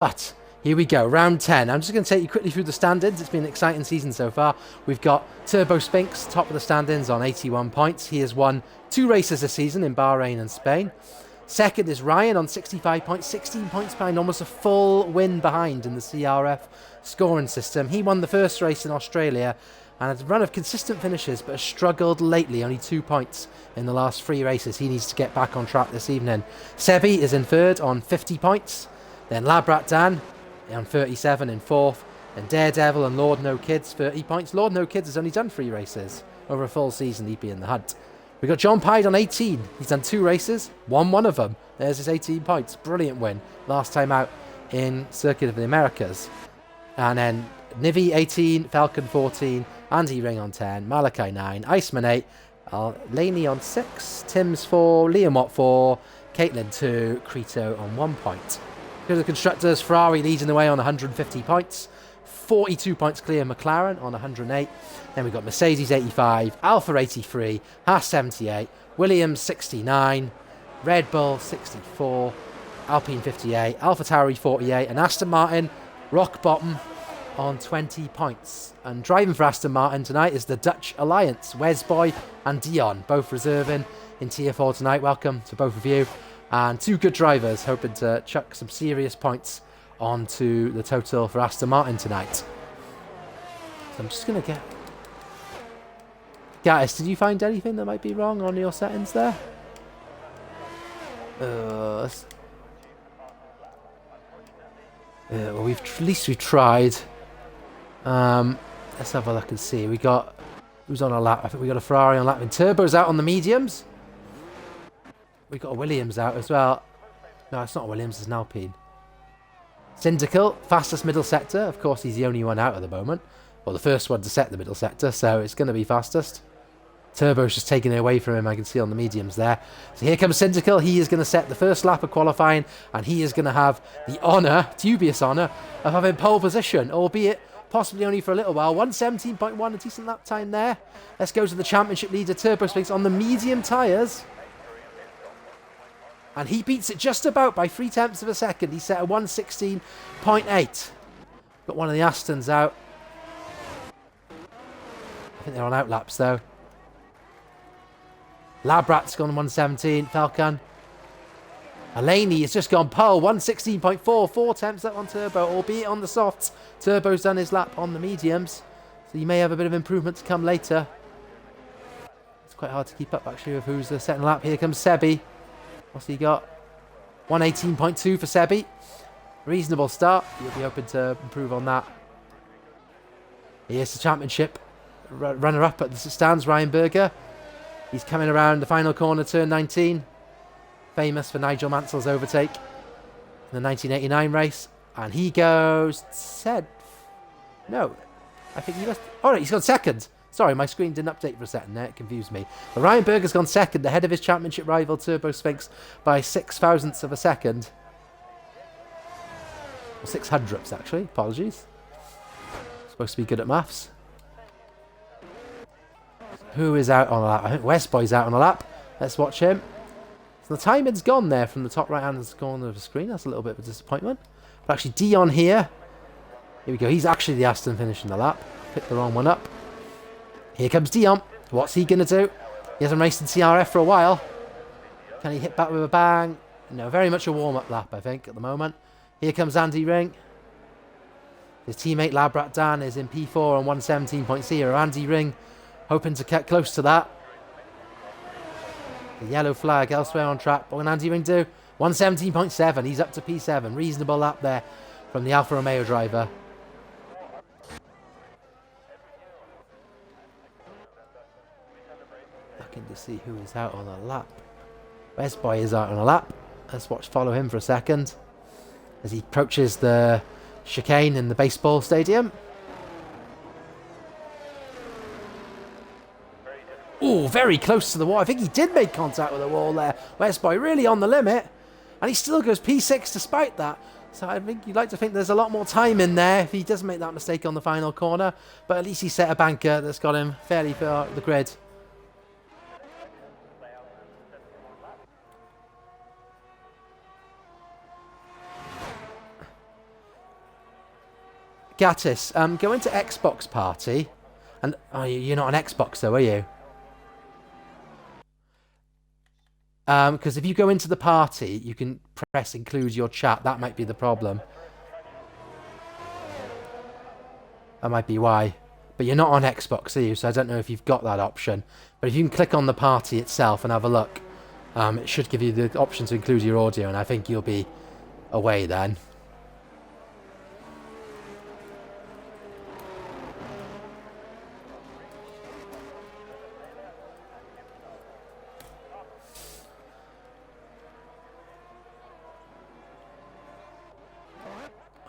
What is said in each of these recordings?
But here we go, round 10. I'm just going to take you quickly through the standings. It's been an exciting season so far. We've got Turbo Sphinx, top of the standings on 81 points. He has won 2 races this season in Bahrain and Spain. Second is Ryan on 65 points, 16 points behind, almost a full win behind in the CRF scoring system. He won the first race in Australia and has a run of consistent finishes, but has struggled lately, only 2 points in the last 3 races. He needs to get back on track this evening. Sebi is in third on 50 points. Then Labrat Dan on 37 in fourth. Then Daredevil and Lord No Kids, 30 points. Lord No Kids has only done 3 races. Over a full season, he'd be in the hunt. We've got John Pide on 18. He's done 2 races, won one of them. There's his 18 points. Brilliant win. Last time out in Circuit of the Americas. And then Nivi 18, Falcon 14, Andy Ring on 10, Malachi 9, Iceman 8, Laney on 6, Tim's 4, Liam Watt 4, Caitlin 2, Creto on 1 point. Go to the constructors, Ferrari leading the way on 150 points. 42 points clear McLaren on 108. Then we've got Mercedes 85, Alfa 83, Haas 78, Williams 69, Red Bull 64, Alpine 58, AlphaTauri 48, and Aston Martin rock bottom on 20 points. And driving for Aston Martin tonight is the Dutch Alliance, Wesboy and Dion, both reserving in Tier 4 tonight. Welcome to both of you. And 2 good drivers hoping to chuck some serious points onto the total for Aston Martin tonight. So I'm just going to get... Guys, did you find anything that might be wrong on your settings there? Well, at least we've tried. Let's have a look and see. We got... Who's on a lap? I think we got a Ferrari on lap. And Turbo's out on the mediums. We've got a Williams out as well. No, it's not a Williams, it's an Alpine. Syndical, fastest middle sector. Of course, he's the only one out at the moment. Well, the first one to set the middle sector, so it's going to be fastest. Turbo's just taking it away from him, I can see on the mediums there. So here comes Syndical. He is going to set the first lap of qualifying, and he is going to have the honour, dubious honour, of having pole position, albeit possibly only for a little while. 1:17.1, a decent lap time there. Let's go to the championship leader, Turbo Sphinx, on the medium tyres. And he beats it just about by 0.3 of a second. He set a 1:16.8. Got one of the Astons out. I think they're on outlaps though. Labrat's gone 1:17. Falcon. Alaney has just gone pole. 1:16.4. 4 up on Turbo, albeit on the softs. Turbo's done his lap on the mediums. So you may have a bit of improvement to come later. It's quite hard to keep up actually with who's the second lap. Here comes Sebi. What's he got? 1:18.2 for Sebi. Reasonable start. You'll be hoping to improve on that. Here's the championship. Runner-up at the stands, Ryan Berger. He's coming around the final corner, turn 19. Famous for Nigel Mansell's overtake in the 1989 race. And he goes... No. I think he must... Oh, no, he's gone second. Sorry, my screen didn't update for a second there. It confused me. But Ryan Berger's gone second, ahead of his championship rival Turbo Sphinx by 0.06 of a second. Or 0.06, actually. Apologies. Supposed to be good at maths. Who is out on a lap? I think Westboy's out on a lap. Let's watch him. So the timing's gone there from the top right-hand corner of the screen. That's a little bit of a disappointment. But actually, Dion here. Here we go. He's actually the Aston finishing the lap. Picked the wrong one up. Here comes Dion. What's he going to do? He hasn't raced in CRF for a while. Can he hit back with a bang? No, very much a warm-up lap, I think, at the moment. Here comes Andy Ring. His teammate Labrat Dan is in P4 on 1:17.0. Andy Ring hoping to get close to that. The yellow flag elsewhere on track. What can Andy Ring do? 1:17.7. He's up to P7. Reasonable lap there from the Alfa Romeo driver. Looking to see who is out on a lap. Westboy is out on a lap. Let's follow him for a second as he approaches the chicane in the baseball stadium. Oh, very close to the wall. I think he did make contact with the wall there. Westboy really on the limit. And he still goes P6 despite that. So I think you'd like to think there's a lot more time in there if he does make that mistake on the final corner. But at least he set a banker that's got him fairly far up the grid. Gattis, go into Xbox Party. And you're not on Xbox though, are you? Because if you go into the party, you can press include your chat. That might be the problem. That might be why. But you're not on Xbox, are you? So I don't know if you've got that option. But if you can click on the party itself and have a look, it should give you the option to include your audio, and I think you'll be away then.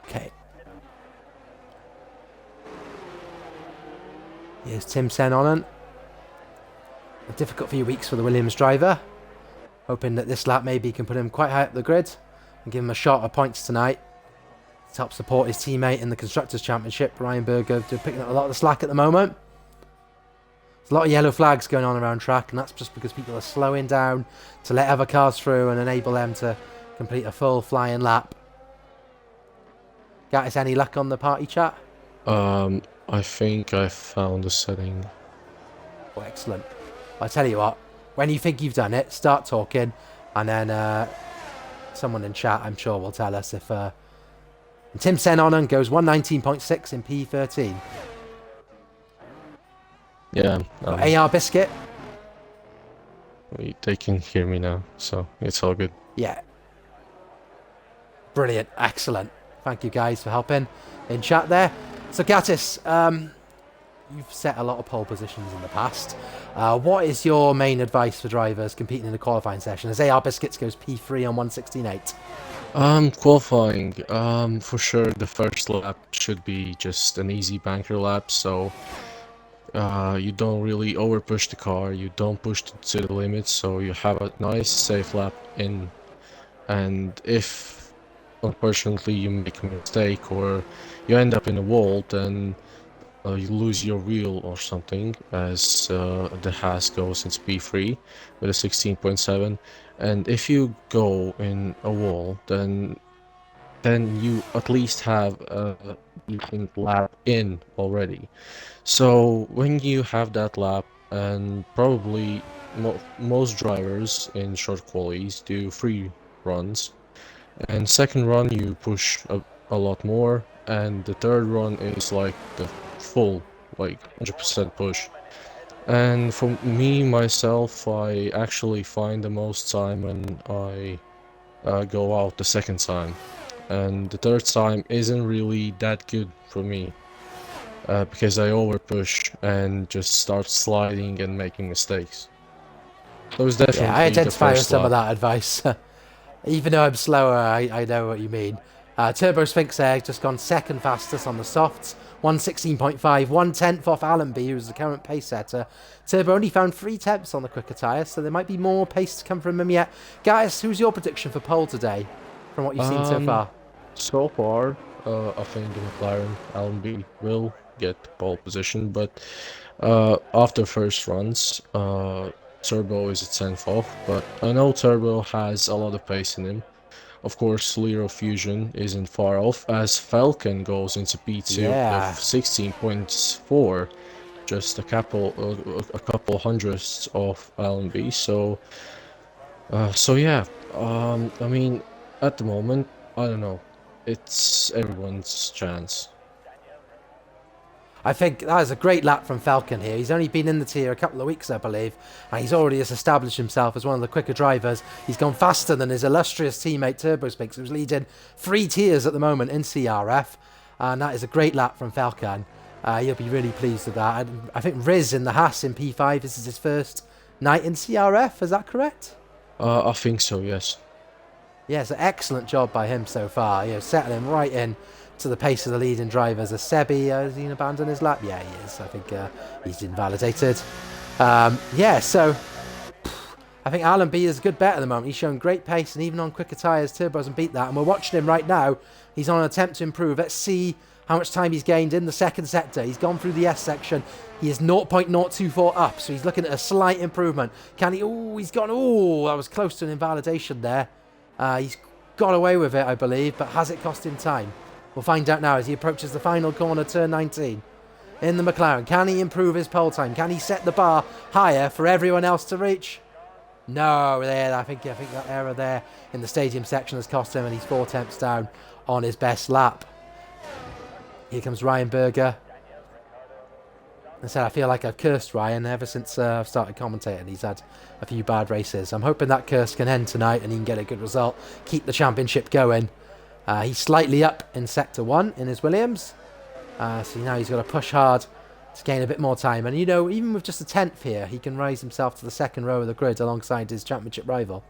Okay. Here's Tim Sen-Onen. A difficult few weeks for the Williams driver. Hoping that this lap maybe can put him quite high up the grid and give him a shot at points tonight. To help support his teammate in the Constructors' Championship, Ryan Berger, picking up a lot of the slack at the moment. There's a lot of yellow flags going on around track, and that's just because people are slowing down to let other cars through and enable them to complete a full flying lap. Gattis, any luck on the party chat? I think I found a setting. Oh, excellent. I tell you what, when you think you've done it, start talking, and then someone in chat, I'm sure, will tell us if... Tim Sen-Onen goes 119.6 in P13. Yeah. AR Biscuit? They can hear me now, so it's all good. Yeah. Brilliant. Excellent. Thank you guys for helping in chat there. So Gattis, you've set a lot of pole positions in the past. What is your main advice for drivers competing in the qualifying session as AR Biscuits goes P3 on 116.8? Qualifying, for sure the first lap should be just an easy banker lap, so you don't really over push the car, you don't push it to the limits, so you have a nice safe lap in. And if unfortunately you make a mistake or you end up in a wall, then you lose your wheel or something, as the Haas goes into P3 with a 16.7. And if you go in a wall, then you at least have a decent lap in already. So when you have that lap, and probably most drivers in short qualies do 3 runs, and second run you push a lot more, and the third run is like the full, like 100% push. And for me, myself, I actually find the most time when I go out the second time. And the third time isn't really that good for me, because I over push and just start sliding and making mistakes. So it's definitely I identify with some of lap. that advice. Even though I'm slower, I know what you mean. Turbo Sphinx there, just gone second fastest on the softs. 116.5, 1/10 off Allenby, who's the current pace setter. Turbo only found 3 tenths on the quicker tyre, so there might be more pace to come from him yet. Guys, who's your prediction for pole today, from what you've seen so far? So far, I think the McLaren Allenby will get pole position, but after first runs, Turbo is a 10th off, but I know Turbo has a lot of pace in him. Of course, Lero Fusion isn't far off, as Falcon goes into P2 with 16.4, just a couple hundredths of Allenby. So yeah, I mean, at the moment, I don't know, it's everyone's chance. I think that is a great lap from Falcon here. He's only been in the tier a couple of weeks, I believe, and he's already established himself as one of the quicker drivers. He's gone faster than his illustrious teammate Turbo Sphinx, who's leading 3 tiers at the moment in CRF, and that is a great lap from Falcon. You'll be really pleased with that. I think Riz in the Haas in P5, this is his first night in CRF, is that correct? I think so, yes. Yeah, it's an excellent job by him so far, settling right in to the pace of the leading drivers. As Sebi, has he abandoned his lap? Yeah, he is. I think he's invalidated. So I think Allenby is a good bet at the moment. He's shown great pace, and even on quicker tyres, Turbo hasn't beat that. And we're watching him right now. He's on an attempt to improve. Let's see how much time he's gained in the second sector. He's gone through the S section. He is 0.024 up, so he's looking at a slight improvement. Can he? Oh, he's gone. Oh, that was close to an invalidation there. He's got away with it, I believe, but has it cost him time? We'll find out now as he approaches the final corner, turn 19. In the McLaren, can he improve his pole time? Can he set the bar higher for everyone else to reach? No, there. I think that error there in the stadium section has cost him, and he's 4 tenths down on his best lap. Here comes Ryan Berger. I said I feel like I've cursed Ryan ever since I've started commentating. He's had a few bad races. I'm hoping that curse can end tonight and he can get a good result, keep the championship going. He's slightly up in Sector 1 in his Williams. So now he's got to push hard to gain a bit more time. And, you know, even with just a 10th here, he can raise himself to the second row of the grid alongside his championship rival.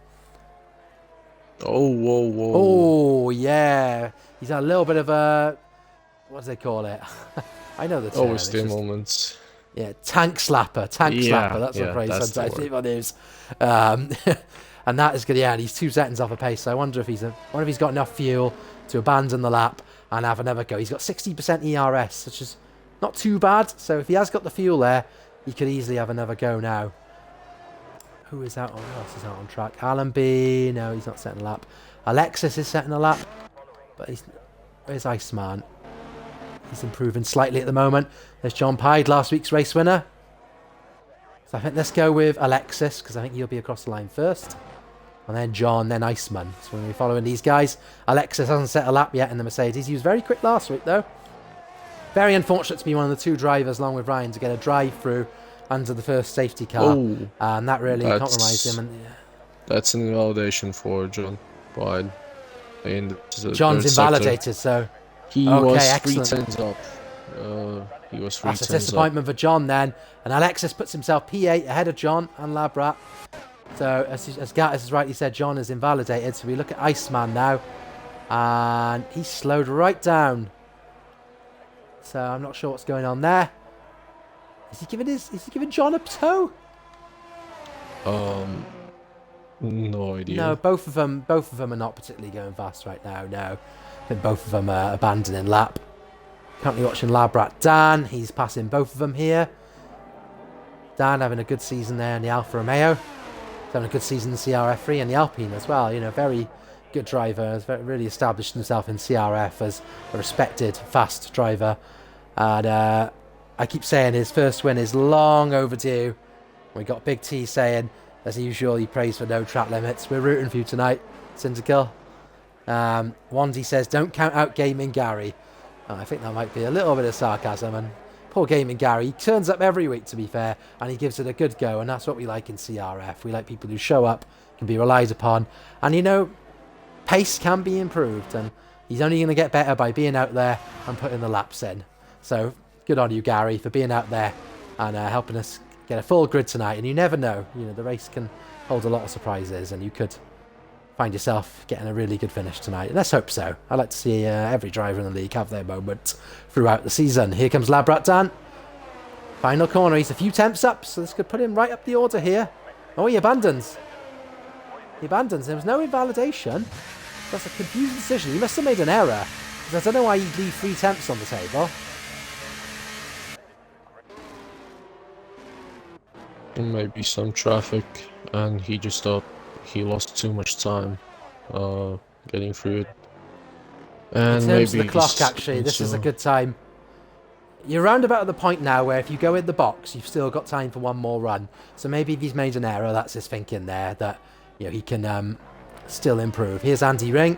Oh, whoa, whoa. Oh, yeah. He's had a little bit of a... What do they call it? I know the term. Always the moments. Yeah, tank slapper. That's the phrase sometimes people use. And that is good. Yeah, and he's 2 seconds off a pace. So I wonder if he's got enough fuel to abandon the lap and have another go. He's got 60% ERS, which is not too bad. So if he has got the fuel there, he could easily have another go now. Who is out on? Who else is out on track? Alan B. No, he's not setting a lap. Alexis is setting a lap, but where's Iceman? He's improving slightly at the moment. There's John Pyde, last week's race winner. So I think let's go with Alexis, because I think he'll be across the line first. And then John, then Iceman. So we're going to be following these guys. Alexis hasn't set a lap yet in the Mercedes. He was very quick last week, though. Very unfortunate to be one of the 2 drivers, along with Ryan, to get a drive-through under the first safety car. And that really compromised him. And, yeah. That's an invalidation for John Pyde. John's invalidated, so... He was 3 tenths up. He was 3 tenths up. That's a disappointment for John then. And Alexis puts himself P8 ahead of John and Labrat. So, as Gattis has rightly said, John is invalidated. So we look at Iceman now. And he's slowed right down. So I'm not sure what's going on there. Is he giving John a toe? No idea. No, both of them are not particularly going fast right now, no. I think both of them are abandoning lap. Currently watching Labrat Dan. He's passing both of them here. Dan having a good season there in the Alfa Romeo. He's having a good season in the CRF4 and the Alpine as well. You know, very good driver. Has really established himself in CRF as a respected, fast driver. And I keep saying his first win is long overdue. We got Big T saying, as usual, he prays for no track limits. We're rooting for you tonight, Syndical. Wandy says, don't count out Gaming Gary. I think that might be a little bit of sarcasm. And poor Gaming Gary, he turns up every week, to be fair, and he gives it a good go. And that's what we like in CRF. We like people who show up, can be relied upon. And, you know, pace can be improved. And he's only going to get better by being out there and putting the laps in. So good on you, Gary, for being out there and helping us get a full grid tonight. And you never know. You know, the race can hold a lot of surprises, and you could find yourself getting a really good finish tonight. Let's hope so. I like to see every driver in the league have their moment throughout the season. Here comes Labrat Dan. Final corner. He's a few tenths up, so this could put him right up the order here. Oh, he abandons. There was no invalidation. That's a confusing decision. He must have made an error, because I don't know why he'd leave 3 tenths on the table. Maybe some traffic, and he just thought he lost too much time getting through it. And in terms of the clock, actually, this is a good time. You're round about at the point now where if you go in the box, you've still got time for one more run. So maybe if he's made an error, that's his thinking there, that, you know, he can still improve. Here's Andy Ring.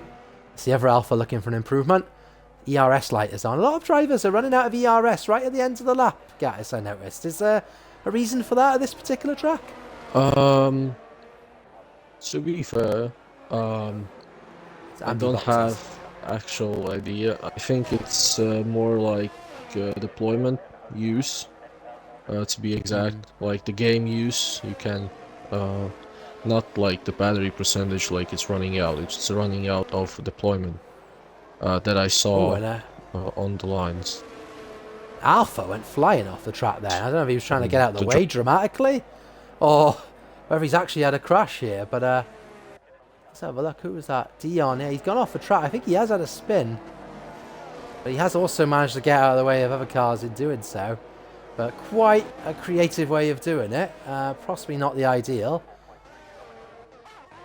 It's the other Alpha looking for an improvement. ERS light is on. A lot of drivers are running out of ERS right at the end of the lap, guys, I noticed. Is there a reason for that at this particular track? To be fair, I don't have actual idea. I think it's more like deployment use, to be exact. Like the game use, you can not like the battery percentage, like it's running out. It's running out of deployment that I saw on the lines. Alpha went flying off the track there. I don't know if he was trying to get out of the way dramatically, or whether he's actually had a crash here. But let's have a look. Who was that? Dion. Yeah, he's gone off the track. I think he has had a spin, but he has also managed to get out of the way of other cars in doing so. But quite a creative way of doing it. Possibly not the ideal.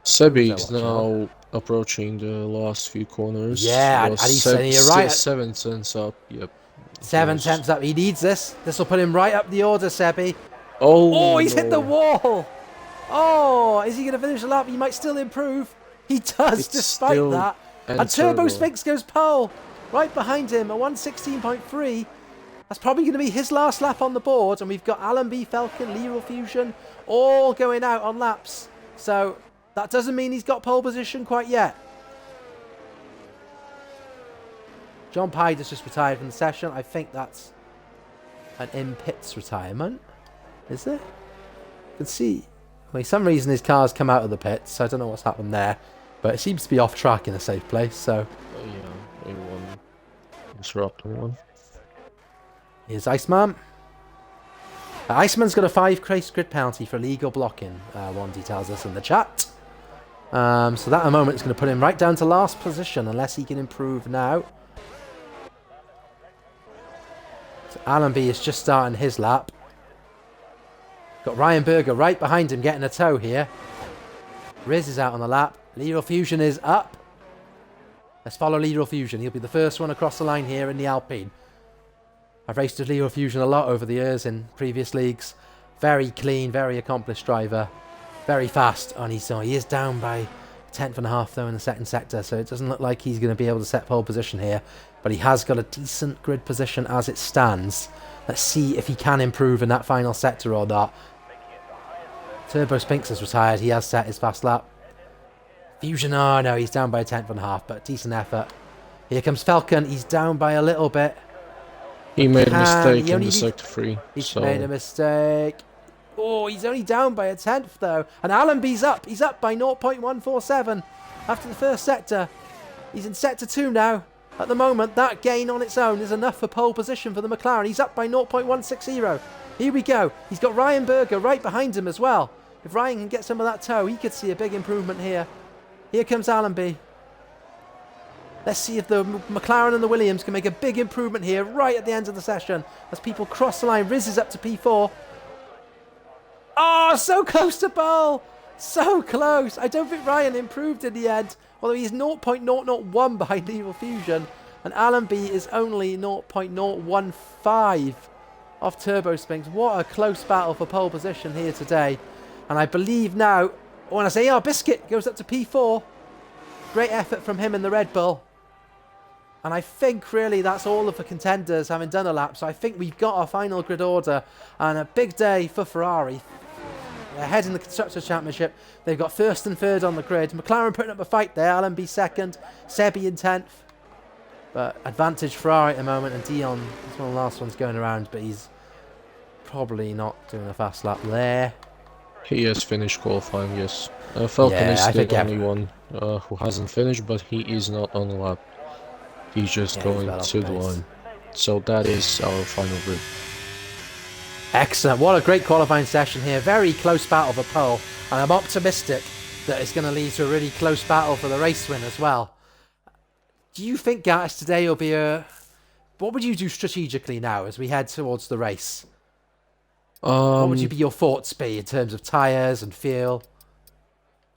Sebi is now approaching the last few corners. Yeah, Was and you're right. 7 cents up. Yep. 7 tenths up. He needs this. This will put him right up the order, Sebi. Oh Oh, he's hit the no! wall. Oh, is he going to finish the lap? He might still improve. He does, It's despite still that. And Turbo Sphinx goes pole. Right behind him, a 116.3. That's probably going to be his last lap on the board. And we've got Alan B, Falcon, Leroy Fusion, all going out on laps. So that doesn't mean he's got pole position quite yet. John Pye has just retired from the session. I think that's an in-pits retirement. Is there? You can see. For some reason his car's come out of the pits, so I don't know what's happened there. But it seems to be off track in a safe place, so... yeah, anyone disrupting one. Here's Iceman. Iceman's got a 5 race grid penalty for illegal blocking, Wandy tells us in the chat. So that at the moment is going to put him right down to last position, unless he can improve now. So Alan B is just starting his lap. Got Ryan Berger right behind him getting a tow here. Riz is out on the lap. Leroy Fusion is up. Let's follow Leroy Fusion. He'll be the first one across the line here in the Alpine. I've raced with Leroy Fusion a lot over the years in previous leagues. Very clean, very accomplished driver. Very fast on his side. He is down by a tenth and a half though in the second sector, so it doesn't look like he's going to be able to set pole position here. But he has got a decent grid position as it stands. Let's see if he can improve in that final sector or not. Turbo Spinks has retired. He has set his fast lap. Fusion, oh no, he's down by a tenth and a half, but decent effort. Here comes Falcon. He's down by a little bit. He made a mistake in the sector 3. He's made a mistake. Oh, he's only down by a tenth though. And Alan B's up. He's up by 0.147 after the first sector. He's in sector 2 now. At the moment, that gain on its own is enough for pole position for the McLaren. He's up by 0.160. Here we go. He's got Ryan Berger right behind him as well. If Ryan can get some of that tow, he could see a big improvement here. Here comes Allenby. Let's see if the McLaren and the Williams can make a big improvement here right at the end of the session as people cross the line. Riz is up to P4. Oh, so close to pole. So close. I don't think Ryan improved in the end, although he's 0.001 behind Leroy Fusion. And Allenby is only 0.015 off Turbo Spinks. What a close battle for pole position here today. And I believe now, when I say, oh, Biscuit goes up to P4. Great effort from him in the Red Bull. And I think really that's all of the contenders having done a lap. So I think we've got our final grid order. And a big day for Ferrari. They're ahead in the Constructors' Championship. They've got first and third on the grid. McLaren putting up a fight there. Allenby second. Sebi in 10th. But advantage Ferrari at the moment. And Dion is one of the last ones going around. But he's probably not doing a fast lap there. He has finished qualifying, yes. Falcon is the only one who hasn't finished, but he is not on the lap. He's just going to the line. So that is our final grid. Excellent. What a great qualifying session here. Very close battle for pole. And I'm optimistic that it's going to lead to a really close battle for the race win as well. Do you think, guys, today will be a... What would you do strategically now as we head towards the race? What would your thoughts be in terms of tyres and fuel?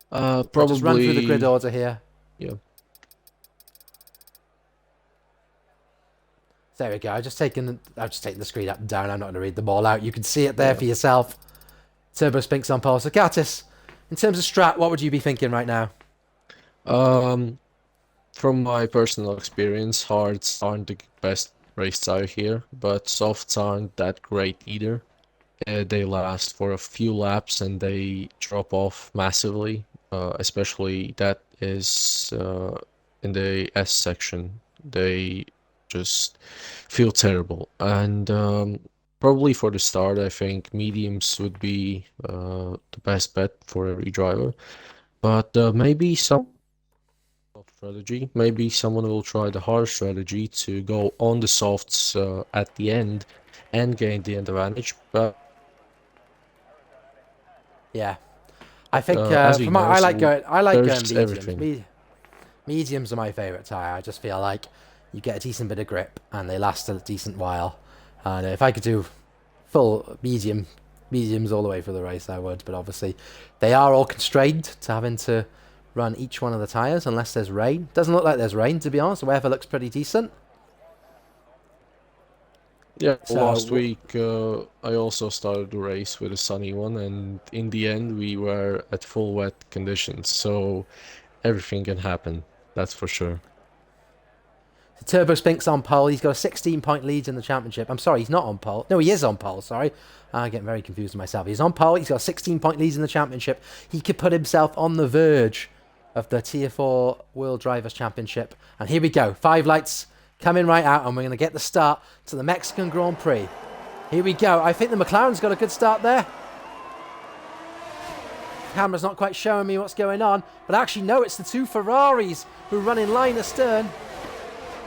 Probably... I'll just run through the grid order here. Yeah. There we go. I've just taken the screen up and down. I'm not going to read them all out. You can see it there for yourself. Turbo Spinks on pole. So, Curtis, in terms of strat, what would you be thinking right now? From my personal experience, hards aren't the best race tire here, but softs aren't that great either. They last for a few laps and they drop off massively, especially that is in the S section. They just feel terrible. And probably for the start, I think mediums would be the best bet for every driver. But maybe some strategy. Maybe someone will try the hard strategy to go on the softs at the end and gain the advantage. But yeah, I think I like going mediums. Mediums are my favourite tyre. I just feel like you get a decent bit of grip and they last a decent while. And if I could do full mediums all the way for the race, I would. But obviously, they are all constrained to having to run each one of the tyres unless there's rain. Doesn't look like there's rain, to be honest. The weather looks pretty decent. Yeah, So, last week I also started the race with a sunny one, and in the end we were at full wet conditions, so everything can happen, that's for sure. Turbo Spink's on pole. He's got a 16-point lead in the championship. I'm sorry, he's not on pole. No, he is on pole, sorry. I'm getting very confused with myself. He's on pole. He's got a 16-point lead in the championship. He could put himself on the verge of the Tier 4 World Drivers' Championship. And here we go. 5 lights coming right out, and we're going to get the start to the Mexican Grand Prix. Here we go. I think the McLaren's got a good start there. The camera's not quite showing me what's going on, but actually, no, it's the 2 Ferraris who run in line astern.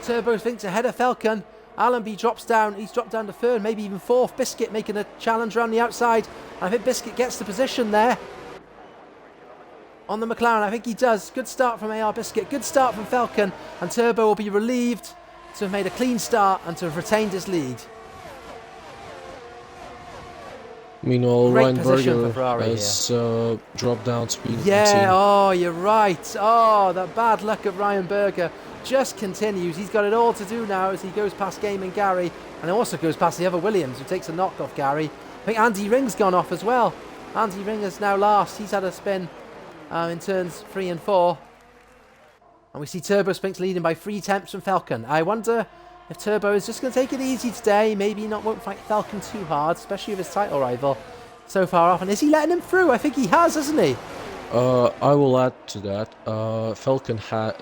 Turbo Sphinx ahead of Falcon. Allenby drops down. He's dropped down to third, maybe even fourth. Biscuit making a challenge around the outside. I think Biscuit gets the position there on the McLaren. I think he does. Good start from AR Biscuit. Good start from Falcon. And Turbo will be relieved to have made a clean start and to have retained his lead. Meanwhile, Great Ryan position for Berger Ferrari has dropped down speed. Yeah, oh, you're right. Oh, that bad luck of Ryan Berger just continues. He's got it all to do now as he goes past Game and Gary, and also goes past the other Williams, who takes a knock off Gary. I think Andy Ring's gone off as well. Andy Ring is now last. He's had a spin in turns 3 and 4. And we see Turbo Spinks leading by 3 tenths from Falcon. I wonder if Turbo is just going to take it easy today. Maybe won't fight Falcon too hard, especially with his title rival so far off. And is he letting him through? I think he has, hasn't he? I will add to that. Falcon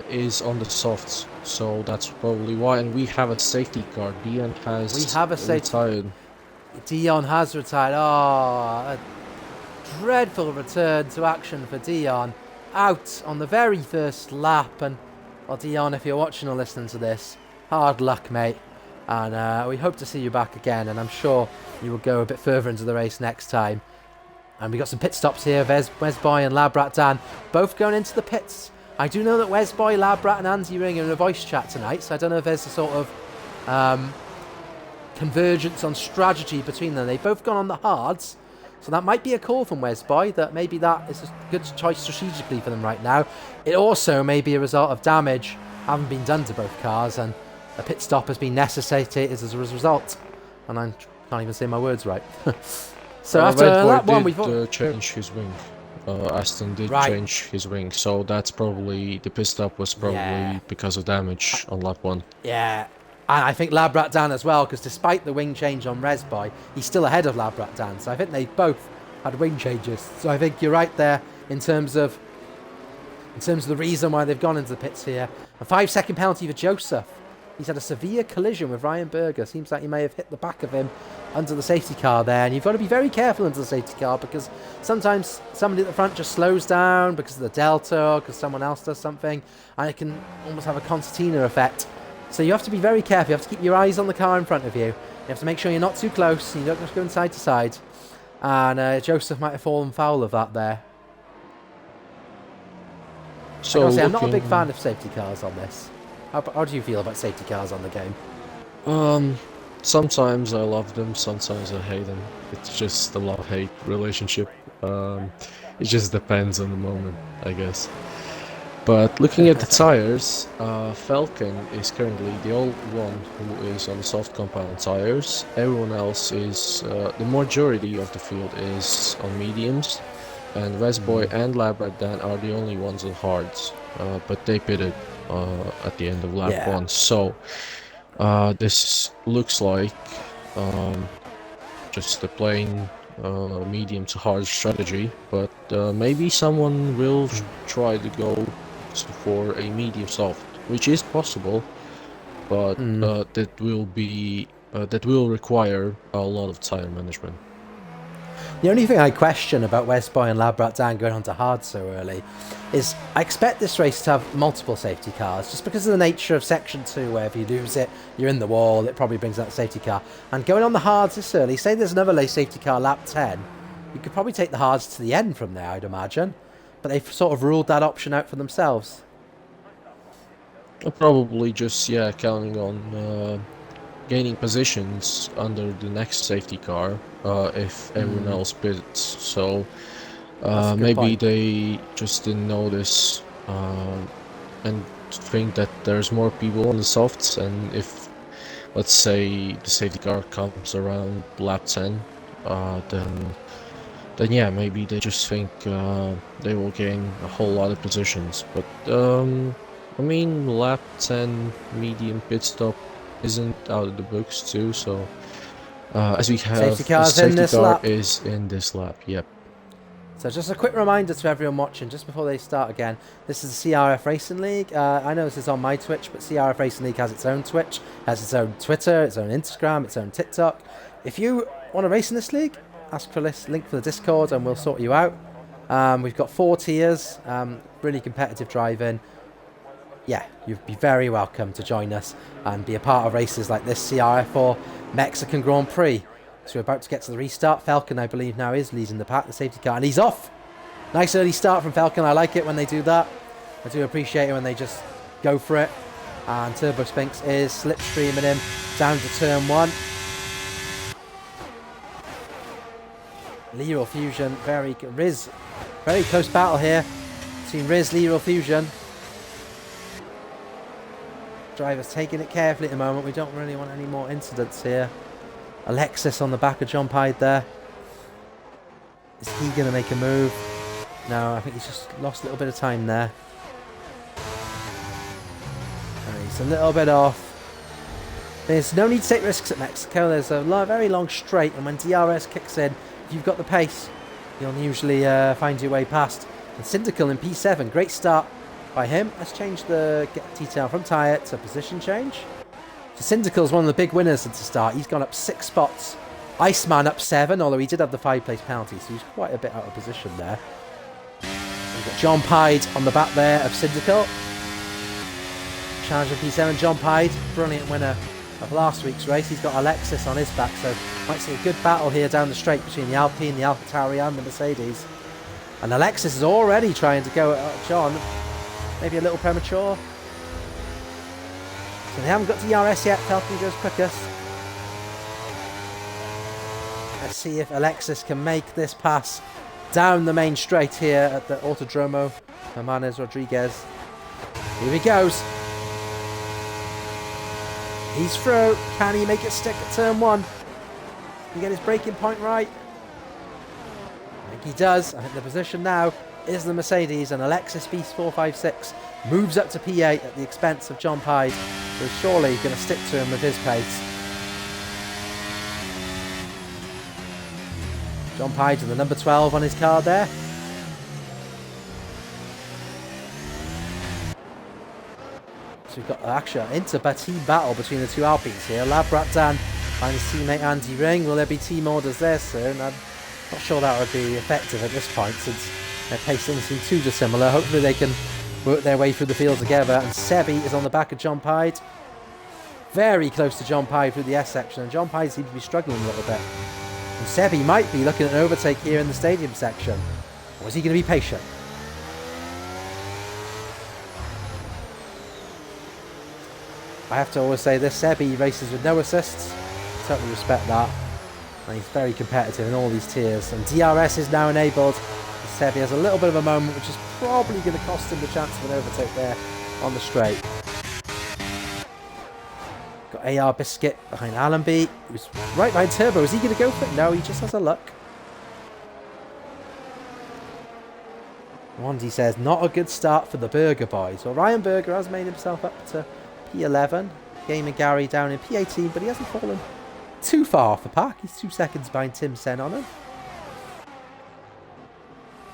is on the softs, so that's probably why. And we have a safety car. Dion has retired. Dion has retired. Oh, a dreadful return to action for Dion. Out on the very first lap. And, well, Dion, if you're watching or listening to this, hard luck, mate. And we hope to see you back again. And I'm sure you will go a bit further into the race next time. And we got some pit stops here. Wesboy and Labrat Dan both going into the pits. I do know that Wesboy, Labrat and Andy Ring are in a voice chat tonight, so I don't know if there's a sort of convergence on strategy between them. They've both gone on the hards, so that might be a call from Wesboy, that maybe that is a good choice strategically for them right now. It also may be a result of damage having been done to both cars, and a pit stop has been necessitated as a result. And I can't even say my words right. So after lap 1, we thought change his wing. Aston did change his wing, so that's probably the pit stop was probably because of damage on lap 1. Yeah, and I think Labrat Dan as well, because despite the wing change on Resboy, he's still ahead of Labrat Dan. So I think they both had wing changes. So I think you're right there in terms of the reason why they've gone into the pits here. A 5-second penalty for Joseph. He's had a severe collision with Ryan Berger. Seems like he may have hit the back of him under the safety car there. And you've got to be very careful under the safety car, because sometimes somebody at the front just slows down because of the delta or because someone else does something. And it can almost have a concertina effect. So you have to be very careful. You have to keep your eyes on the car in front of you. You have to make sure you're not too close. You don't just go side to side. And Joseph might have fallen foul of that there. So I'm not a big fan of safety cars on this. How do you feel about safety cars on the game? Sometimes I love them, sometimes I hate them. It's just a love-hate relationship. It just depends on the moment, I guess. But looking at the tires, Falcon is currently the only one who is on the soft compound tires. Everyone else is, the majority of the field is on mediums. And Westboy and Labrat Dan are the only ones on hards. But they pitted at the end of lap 1. So this looks like just a plain medium to hard strategy, but maybe someone will try to go for a medium soft, which is possible, but that will require a lot of tire management. The only thing I question about Westboy and Labrat Dan going on to hard so early is I expect this race to have multiple safety cars, just because of the nature of Section 2, where if you lose it, you're in the wall, it probably brings out the safety car. And going on the hards this early, say there's another safety car lap 10, you could probably take the hards to the end from there, I'd imagine. But they've sort of ruled that option out for themselves. Probably just, counting on gaining positions under the next safety car if everyone else bids. So maybe they just didn't notice and think that there's more people on the softs, and if, let's say, the safety car comes around lap 10, then yeah, maybe they just think they will gain a whole lot of positions. But I mean, lap 10 medium pit stop isn't out of the books too, so as we have, Safety the car's in safety this car lap. is in this lap, yep. So just a quick reminder to everyone watching, just before they start again, this is the CRF Racing League. I know this is on my Twitch, but CRF Racing League has its own Twitch, has its own Twitter, its own Instagram, its own TikTok. If you want to race in this league, ask for this link for the Discord and we'll sort you out. We've got 4 tiers, really competitive driving. Yeah, you'd be very welcome to join us and be a part of races like this CRF4 Mexican Grand Prix. So we're about to get to the restart. Falcon, I believe, now is leading the pack, the safety car, and he's off. Nice early start from Falcon. I like it when they do that. I do appreciate it when they just go for it. And Turbo Spinks is slipstreaming him down to turn 1. Leroy Fusion, very close battle here between Riz, Leroy Fusion. Driver's taking it carefully at the moment. We don't really want any more incidents here. Alexis on the back of John Hyde there. Is he going to make a move? No, I think he's just lost a little bit of time there. And he's a little bit off. There's no need to take risks at Mexico. There's a very long straight, and when DRS kicks in, if you've got the pace, you'll usually find your way past. And Syndical in P7, great start by him. Let's change the detail from tyre to position change. So Syndical's one of the big winners at the start. He's gone up 6 spots. Iceman up 7, although he did have the 5-place penalty, so he's quite a bit out of position there. We've got John Hyde on the back there of Syndical. Challenger P7, John Hyde, brilliant winner of last week's race. He's got Alexis on his back, so might see a good battle here down the straight between the Alpine, the AlphaTauri and the Mercedes. And Alexis is already trying to go at John. Maybe a little premature. So they haven't got DRS yet. Falcon goes quickest. Let's see if Alexis can make this pass down the main straight here at the Autodromo Hermanes Rodriguez. Here he goes. He's through. Can he make it stick at turn 1? Can he get his braking point right? I think he does. I think the position now is the Mercedes, and Alexis Beast 456 moves up to P8 at the expense of John Hyde, who is surely going to stick to him with his pace. John Hyde with the number 12 on his card there. So we've got actually an inter-team battle between the two Alpines here. Labrat Dan and his teammate Andy Ring. Will there be team orders there soon? I'm not sure that would be effective at this point, since their pacings seem too dissimilar. Hopefully they can work their way through the field together. And Sebi is on the back of John Hyde. Very close to John Hyde through the S section. And John Hyde seems to be struggling a little bit. And Sebi might be looking at an overtake here in the stadium section. Or is he going to be patient? I have to always say this, Sebi races with no assists. Totally respect that. And he's very competitive in all these tiers. And DRS is now enabled. Sebi has a little bit of a moment, which is probably going to cost him the chance of an overtake there on the straight. Got AR Biscuit behind Allenby, who's right behind Turbo. Is he going to go for it? No, he just has a look. Wandy says, not a good start for the Berger boys. Well, Ryan Berger has made himself up to P11. Gamer Gary down in P18, but he hasn't fallen too far off the pack. He's 2 seconds behind Tim Sen on him.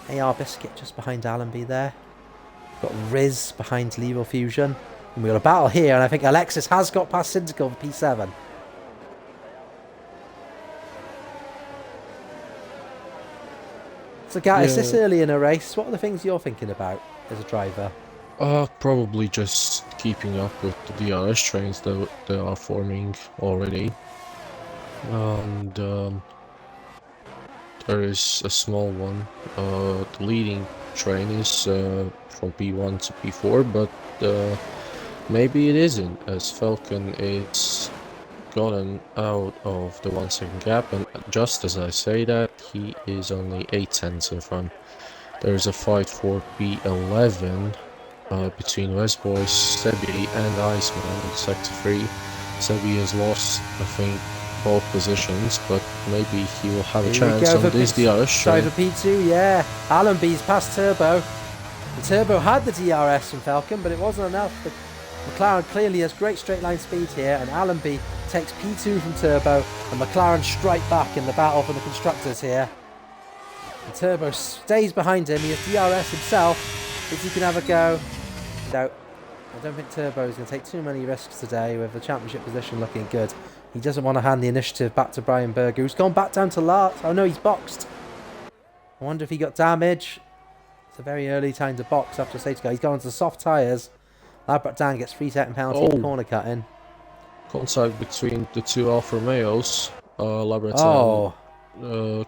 AR Biscuit just behind Allenby there. Got Riz behind Leroy Fusion. And we've got a battle here, and I think Alexis has got past Syndical for P7. So, Gat, is this early in a race? What are the things you're thinking about as a driver? Probably just keeping up with the DRS trains that they are forming already. And there is a small one. The leading train is from P1 to P4, but maybe it isn't, as Falcon is gotten out of the 1 second gap, and just as I say that, he is only 8 tenths in front. There's a fight for P11 between Westboy, Sebi, and Iceman in Sector 3. Sebi has lost, I think, both positions, but maybe he will have a Here we chance go on for this DRS sorry straight. for P2, yeah. Allenby's past Turbo. The Turbo had the DRS from Falcon, but it wasn't enough. The McLaren clearly has great straight line speed here, and Allenby takes P2 from Turbo, and McLaren strike back in the battle for the constructors here. And Turbo stays behind him. He has DRS himself. Is he can have a go? No. I don't think Turbo is going to take too many risks today with the championship position looking good. He doesn't want to hand the initiative back to Brian Berger, who's gone back down to Lart. Oh no, he's boxed. I wonder if he got damage. It's a very early time to box after safety car. He's gone into soft tyres. Labrat Dan gets 3-second penalty for corner cutting. Contact between the two Alfa Romeos. Oh.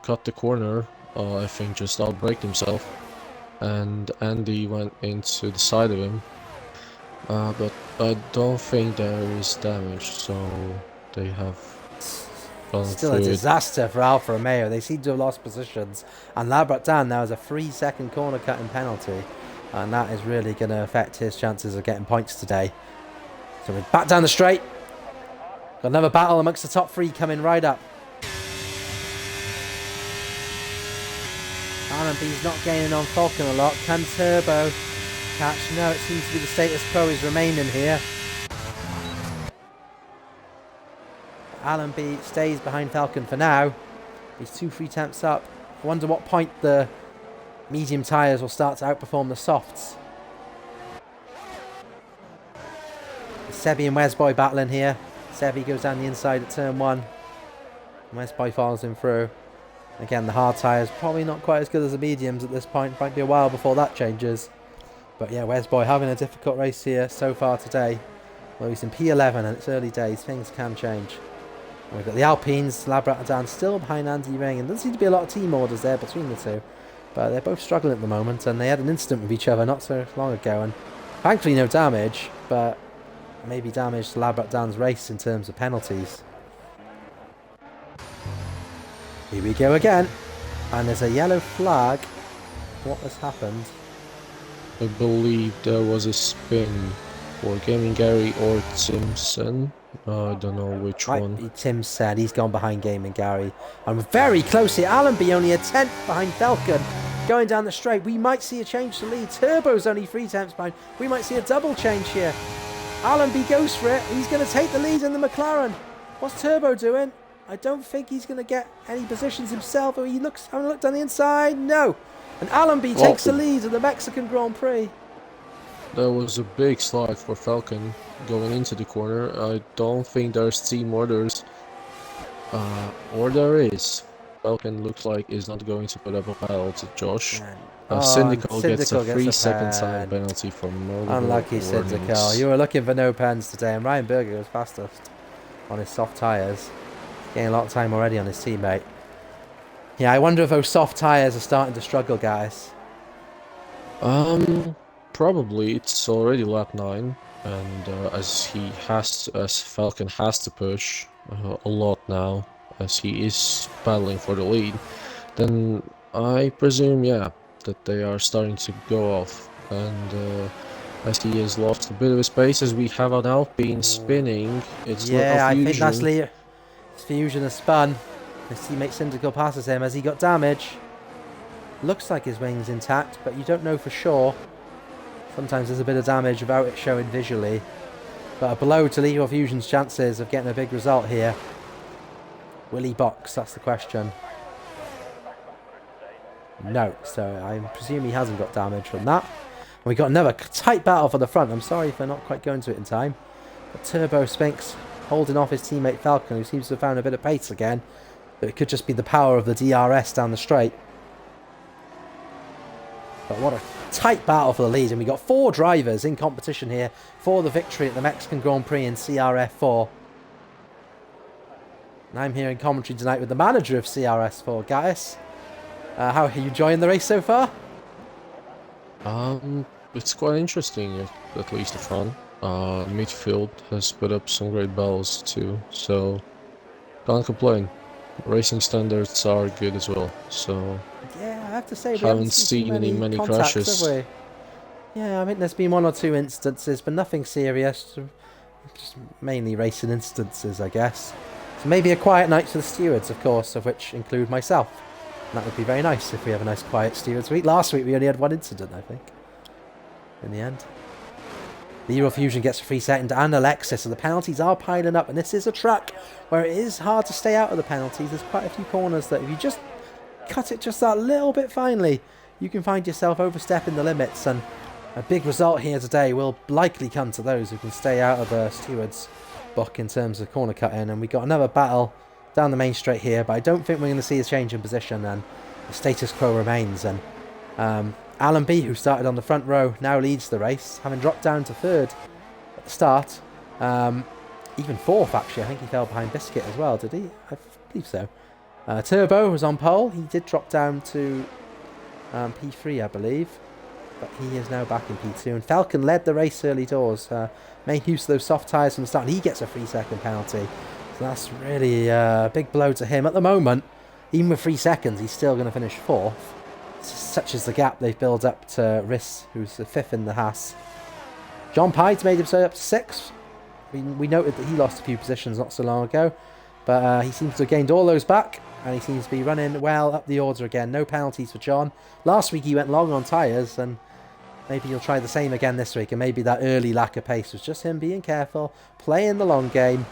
Cut the corner, I think just outbraked himself. And Andy went into the side of him. But I don't think there is damage, so they have gone Still a through it. disaster for Alfa Romeo. They seem to have lost positions. And Labrat Dan now has a 3-second corner cutting penalty. And that is really going to affect his chances of getting points today. So we're back down the straight. Got another battle amongst the top three coming right up. Allenby's not gaining on Falcon a lot. Can Turbo catch? No, it seems to be the status quo is remaining here. Allenby stays behind Falcon for now. He's 2 free temps up. I wonder what point the medium tyres will start to outperform the softs. Sebi and Wesboy battling here. Sebi goes down the inside at turn 1. Wesboy follows him through. Again, the hard tyres probably not quite as good as the mediums at this point. Might be a while before that changes. But yeah, Wesboy having a difficult race here so far today. Well, he's in P11 and it's early days. Things can change. We've got the Alpines, Labrat Dan still behind Andy Ring, and there doesn't seem to be a lot of team orders there between the two. But they're both struggling at the moment, and they had an incident with each other not so long ago, and thankfully no damage, but maybe damage to Labrat Dan's race in terms of penalties. Here we go again, and there's a yellow flag. What has happened? I believe there was a spin for Gaming Gary or Simpson. I don't know which one. Tim said he's gone behind Gaming Gary. I'm very close here. Allenby only a 10th behind Falcon. Going down the straight, we might see a change to lead. Turbo's only 3 tenths behind. We might see a double change here. Allenby goes for it. He's going to take the lead in the McLaren. What's Turbo doing? I don't think he's going to get any positions himself. Or he looks, having a look down the inside. No. And Allenby takes the lead in the Mexican Grand Prix. There was a big slide for Falcon going into the corner. I don't think there's team orders. Or there is. Falcon looks like is not going to put up a battle to Josh. Syndical gets a 3-second time penalty for multiple unlucky Syndical. You were looking for no pens today, and Ryan Berger was fastest on his soft tyres. Getting a lot of time already on his teammate. Yeah, I wonder if those soft tyres are starting to struggle, guys. Probably. It's already lap 9, and as Falcon has to push a lot now, as he is battling for the lead, then I presume, yeah, that they are starting to go off. And as he has lost a bit of his pace, as we have an Alpine spinning, it's not I Fusion. think that's His Fusion has spun. His teammate Syndical passes him as he got damage. Looks like his wing's intact, but you don't know for sure. Sometimes there's a bit of damage without it showing visually. But a blow to Lethal Fusion's chances of getting a big result here. Will he box? That's the question. No, so I presume he hasn't got damage from that. And we got another tight battle for the front. I'm sorry for not quite going to it in time. But Turbo Spinks holding off his teammate Falcon, who seems to have found a bit of pace again. But it could just be the power of the DRS down the straight. But what a tight battle for the lead. And we got 4 drivers in competition here for the victory at the Mexican Grand Prix in CRF4. And I'm here in commentary tonight with the manager of CRS4, Gaius. How are you enjoying the race so far? It's quite interesting, at least the front. Midfield has put up some great battles too, so can't complain. Racing standards are good as well, so yeah, I have to say we haven't seen many crashes. Have we? Yeah, I think there's been one or two instances, but nothing serious. Just mainly racing instances, I guess. So maybe a quiet night for the stewards, of course, of which include myself. And that would be very nice if we have a nice quiet stewards week. Last week we only had one incident, I think, in the end. The Euro Fusion gets a free second and Alexis, so the penalties are piling up, and this is a track where it is hard to stay out of the penalties. There's quite a few corners that if you just cut it just that little bit finely, you can find yourself overstepping the limits, and a big result here today will likely come to those who can stay out of the stewards book in terms of corner cutting. And we got another battle down the main straight here, but I don't think we're going to see a change in position, and the status quo remains. And Alan B, who started on the front row, now leads the race, having dropped down to third at the start. Even fourth, actually. I think he fell behind Biscuit as well, did he? I believe so. Turbo was on pole. He did drop down to P3, I believe, but he is now back in P2. And Falcon led the race early doors, made use of those soft tyres from the start, and he gets a 3-second penalty. So that's really a big blow to him. At the moment, even with 3 seconds, he's still going to finish fourth. Such is the gap they've built up to Riss, who's the fifth in the Haas. John Pide's made himself up to sixth. We noted that he lost a few positions not so long ago, but he seems to have gained all those back, and he seems to be running well up the order again. No penalties for John. Last week he went long on tyres, and maybe he'll try the same again this week, and maybe that early lack of pace was just him being careful, playing the long game,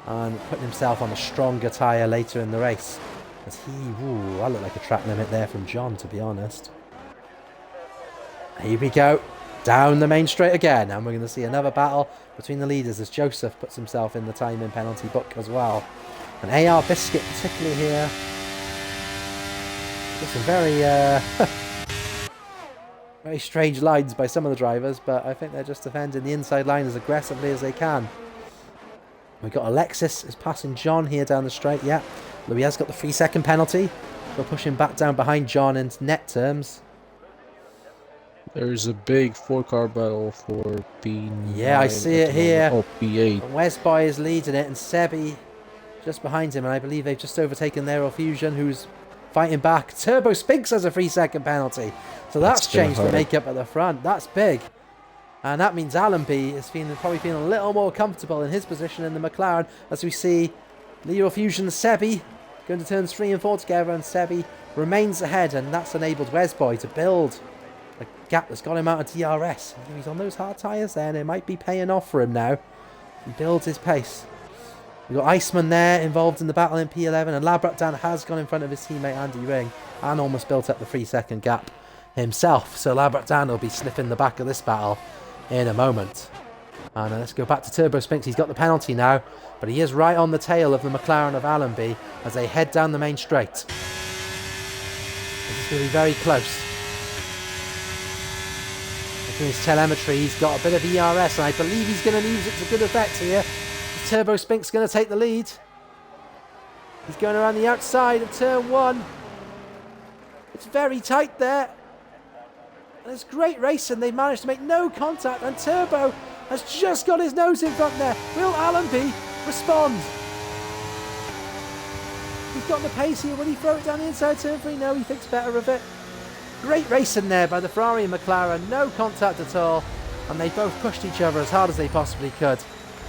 and putting himself on a stronger tyre later in the race. As that looked like a track limit there from John, to be honest. Here we go, down the main straight again, and we're going to see another battle between the leaders as Joseph puts himself in the time in penalty book as well. And AR Biscuit particularly here. There's some very very strange lines by some of the drivers, but I think they're just defending the inside line as aggressively as they can. We've got Alexis is passing John here down the straight. Yeah, Louis has got the 3-second penalty. We'll push him back down behind John in net terms. There's a big 4-car battle for B9. Yeah, I see it here. Oh, B8. And Westboy is leading it, and Sebi just behind him, and I believe they've just overtaken Aero Fusion, who's fighting back. Turbo Spinks has a 3-second penalty, so that's changed the makeup at the front. That's big, and that means Alan B is probably feeling a little more comfortable in his position in the McLaren, as we see Aero Fusion and Sebi going to turns 3 and 4 together, and Sebi remains ahead, and that's enabled Wesboy to build a gap that's got him out of DRS. He's on those hard tyres there, and it might be paying off for him now. He builds his pace. We've got Iceman there involved in the battle in P11, and Labraktan has gone in front of his teammate Andy Ring and almost built up the 3-second gap himself. So Labraktan will be sniffing the back of this battle in a moment. And let's go back to Turbo Spinks. He's got the penalty now, but he is right on the tail of the McLaren of Allenby as they head down the main straight. This is going to be very close. Looking at his telemetry, he's got a bit of ERS, and I believe he's going to use it to good effect here. Turbo Spink's going to take the lead. He's going around the outside of turn 1. It's very tight there. And it's great racing. They've managed to make no contact, and Turbo has just got his nose in front there. Will Allenby respond? He's got the pace here. Will he throw it down the inside turn 3? No, he thinks better of it. Great racing there by the Ferrari and McLaren. No contact at all. And they both pushed each other as hard as they possibly could.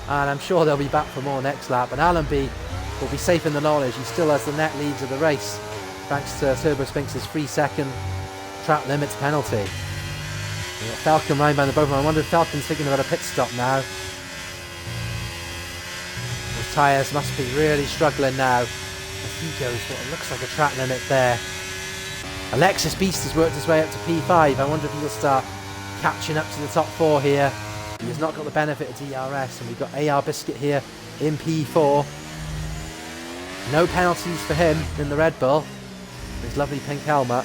And I'm sure they'll be back for more next lap. And Allenby will be safe in the knowledge he still has the net leads of the race, thanks to Turbo Spinks' 3-second track limits penalty. We've got Falcon right behind the both of them. I wonder if Falcon's thinking about a pit stop now. His tyres must be really struggling now as he goes what looks like a track limit there. Alexis Beast has worked his way up to P5. I wonder if he'll start catching up to the top 4 here. He has not got the benefit of DRS, and we've got AR Biscuit here in P4. No penalties for him in the Red Bull. His lovely pink helmet.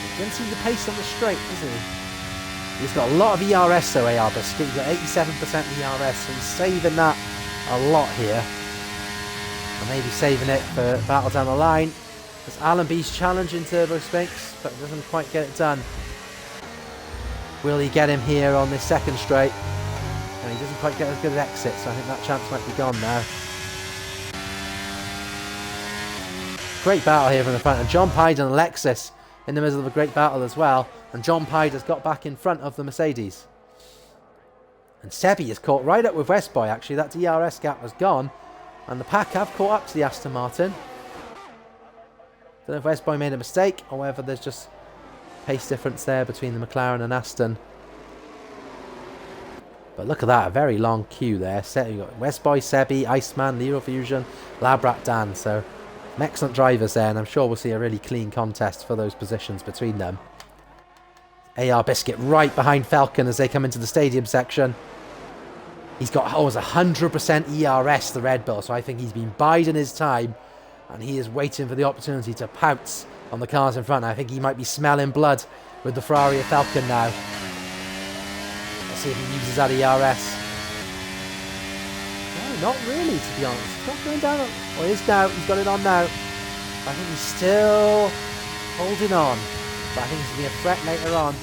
You can see the pace on the straight, doesn't he? He's got a lot of ERS though, AR Biscuit. He's got 87% ERS, so he's saving that a lot here. And maybe saving it for battle down the line. As Allenby's challenging Turbo Spinks, but doesn't quite get it done. Will he get him here on this second straight? And he doesn't quite get as good an exit, so I think that chance might be gone now. Great battle here from the front. And John Hyde and Alexis in the middle of a great battle as well. And John Hyde has got back in front of the Mercedes. And Sebi is caught right up with Westboy, actually. That DRS gap was gone. And the pack have caught up to the Aston Martin. Don't know if Westboy made a mistake or whether there's just pace difference there between the McLaren and Aston. But look at that, a very long queue there. You've got Westboy, Sebi, Iceman, Nero Fusion, Labrat Dan. So some excellent drivers there, and I'm sure we'll see a really clean contest for those positions between them. AR Biscuit right behind Falcon as they come into the stadium section. He's got almost 100% ERS, the Red Bull, so I think he's been biding his time, and he is waiting for the opportunity to pounce on the cars in front. I think he might be smelling blood with the Ferrari of Falcon now. Let's see if he uses that ERS. No, not really, to be honest. He's not going down. Well, he is now. He's got it on now. I think he's still holding on. But I think it's going to be a threat later on.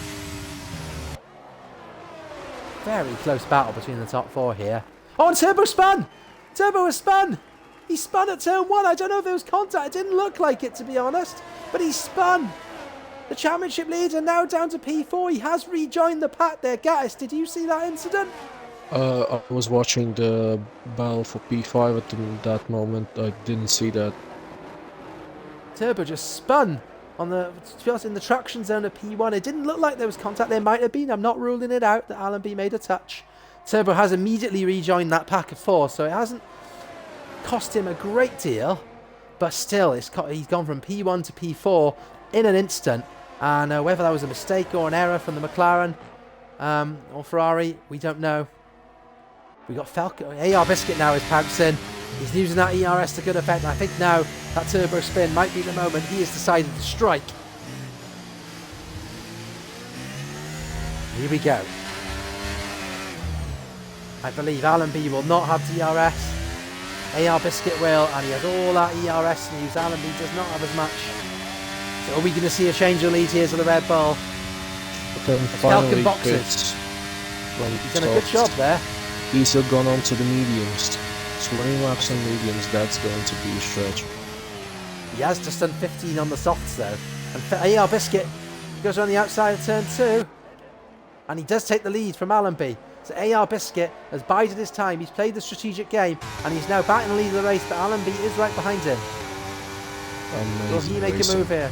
Very close battle between the top four here. Oh, and Turbo spun! Turbo has spun! He spun at turn 1. I don't know if there was contact. It didn't look like it, to be honest. But he spun. The championship leader now down to P4. He has rejoined the pack there. Gattis, did you see that incident? I was watching the battle for P5 at that moment. I didn't see that. Turbo just spun on the, to be honest, in the traction zone of P1. It didn't look like there was contact. There might have been. I'm not ruling it out that Allenby made a touch. Turbo has immediately rejoined that pack of 4, so it hasn't cost him a great deal, but still, he's gone from P1 to P4 in an instant. And whether that was a mistake or an error from the McLaren or Ferrari, we don't know. We got Falcon. AR Biscuit now is pouncing. He's using that ERS to good effect. I think now that turbo spin might be the moment he has decided to strike. Here we go. I believe Allenby will not have DRS. AR Biscuit will, and he has all that ERS news. Allenby does not have as much. So are we going to see a change of lead here to the Red Bull? Falcon boxes. He's done a good job there. He's still gone on to the mediums. 20 laps on mediums, that's going to be a stretch. He has just done 15 on the softs though. And AR Biscuit goes around the outside of turn 2. And he does take the lead from Allenby. So AR Biscuit has bided his time. He's played the strategic game. And he's now back in the lead of the race. But Allenby is right behind him. Amazing. Will he make a move here?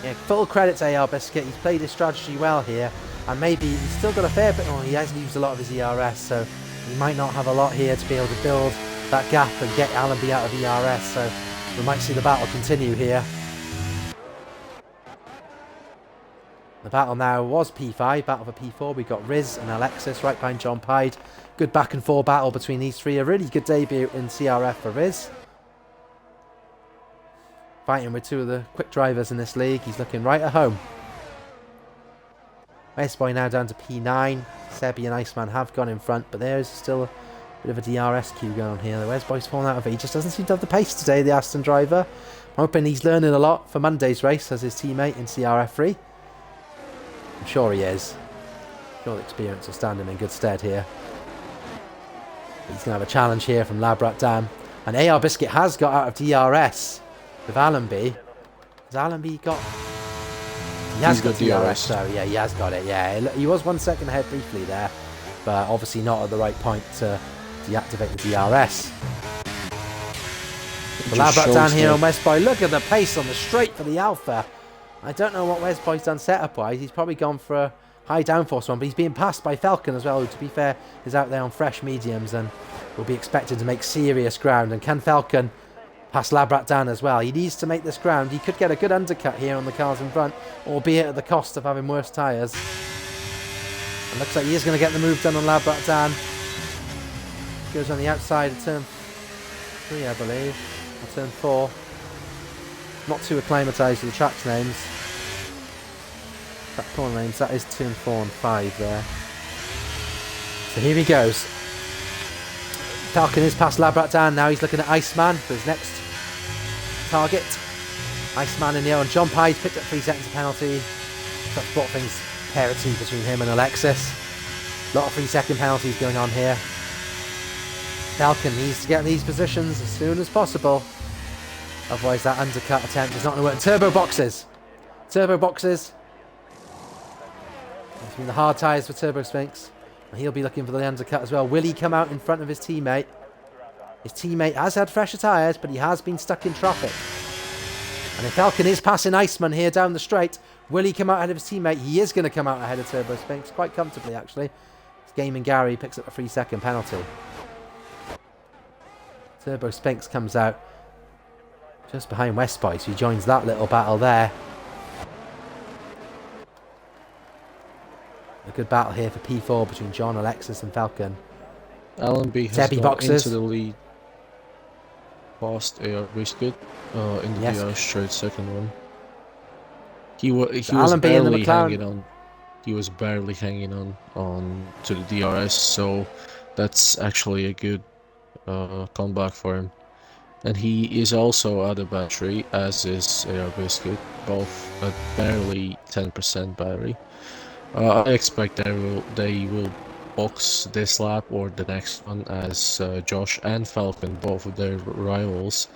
Yeah, full credit to AR Biscuit. He's played his strategy well here. And maybe he's still got a fair bit. Oh, he has used a lot of his ERS. So he might not have a lot here to be able to build that gap and get Allenby out of ERS. So we might see the battle continue here. The battle now was P5, battle for P4. We've got Riz and Alexis right behind John Hyde. Good back and forth battle between these three. A really good debut in CRF for Riz. Fighting with two of the quick drivers in this league. He's looking right at home. Westboy now down to P9. Sebi and Iceman have gone in front, but there's still a bit of a DRS queue going on here. The Westboy's fallen out of it. He just doesn't seem to have the pace today, the Aston driver. I'm hoping he's learning a lot for Monday's race as his teammate in CRF3. I'm sure he is. I'm sure the experience will stand him in good stead here. He's going to have a challenge here from Labrat Dam. And AR Biscuit has got out of DRS with Allenby. Has Allenby got... He has got DRS, so yeah, he has got it. Yeah, he was 1 second ahead briefly there, but obviously not at the right point to deactivate the DRS. Labrat down here on Westboy. Look at the pace on the straight for the Alpha. I don't know what Westboy's done setup-wise. He's probably gone for a high downforce one, but he's being passed by Falcon as well, who, to be fair, is out there on fresh mediums and will be expected to make serious ground. And can Falcon pass Labrat down as well? He needs to make this ground. He could get a good undercut here on the cars in front, albeit at the cost of having worse tyres. And looks like he is going to get the move done on Labrat down. Goes on the outside of turn 3, I believe, or turn 4. Not too acclimatised to the track's names. Track corner names, that is turn 4 and 5 there. So here he goes. Falcon is past Labrat down. Now he's looking at Iceman for his next target. Iceman in the air, and John Hyde picked up 3 seconds of penalty. That's brought things parity between him and Alexis. A lot of 3-second penalties going on here. Falcon needs to get in these positions as soon as possible. Otherwise that undercut attempt is not going to work. Turbo boxes. Turbo boxes. It's been the hard tyres for Turbo Sphinx. And he'll be looking for the undercut as well. Will he come out in front of his teammate? His teammate has had fresher tyres, but he has been stuck in traffic. And if Falcon is passing Iceman here down the straight, will he come out ahead of his teammate? He is going to come out ahead of Turbo Sphinx quite comfortably, actually. It's Gaming Gary picks up a 3-second penalty. Turbo Sphinx comes out just behind Westboy, so he joins that little battle there. A good battle here for P4 between John, Alexis and Falcon. Allenby has gone into the lead past AR Biscuit in the DRS straight second one. He was barely hanging on. He was barely hanging on to the DRS, so that's actually a good comeback for him. And he is also out of battery, as is AR Biscuit, both at barely 10% battery. I expect they will box this lap or the next one, as Josh and Falcon, both of their rivals,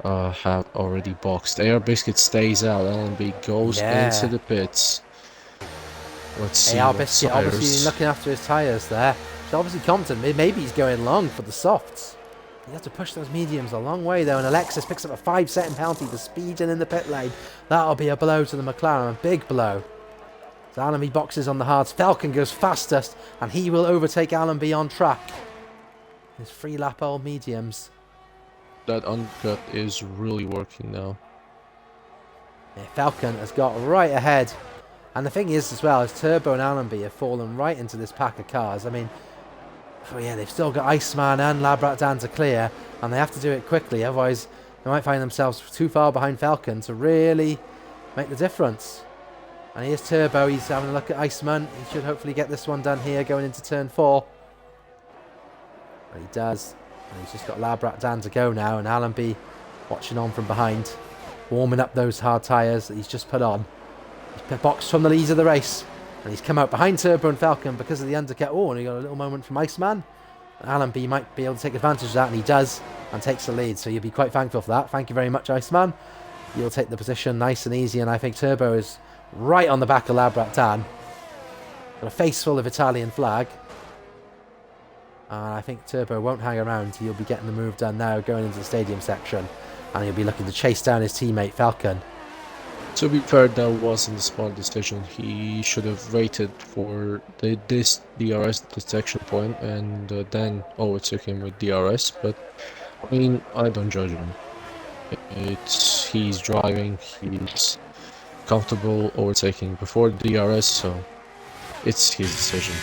have already boxed. AR Biscuit stays out, LNB goes into the pits. Let's see. AR Biscuit obviously looking after his tyres there. He's obviously confident. Maybe he's going long for the softs. You have to push those mediums a long way though, and Alexis picks up a 5-second penalty for speeding in the pit lane. That'll be a blow to the McLaren, a big blow. So Allenby boxes on the hards. Falcon goes fastest, and he will overtake Allenby on track. His 3-lap old mediums. That undercut is really working now. Yeah, Falcon has got right ahead. And the thing is as well, is Turbo and Allenby have fallen right into this pack of cars. I mean, oh yeah, they've still got Iceman and Labrat Dan to clear, and they have to do it quickly, otherwise they might find themselves too far behind Falcon to really make the difference. And here's Turbo, he's having a look at Iceman. He should hopefully get this one done here going into turn 4. But he does. And he's just got Labrat Dan to go now, and Allenby watching on from behind, warming up those hard tyres that he's just put on. He's boxed from the lead of the race, and he's come out behind Turbo and Falcon because of the undercut. Oh, and he got a little moment from Iceman. Allenby might be able to take advantage of that, and he does, and takes the lead, so you'll be quite thankful for that. Thank you very much, Iceman. You'll take the position nice and easy, and I think Turbo is right on the back of Labrat Dan. Got a face full of Italian flag. I think Turbo won't hang around. He'll be getting the move done now, going into the stadium section, and he'll be looking to chase down his teammate Falcon. To be fair, that wasn't a smart decision. He should have waited for this DRS detection point and then overtook him with DRS, but I mean, I don't judge him. He's driving, he's comfortable overtaking before the DRS, so it's his decision.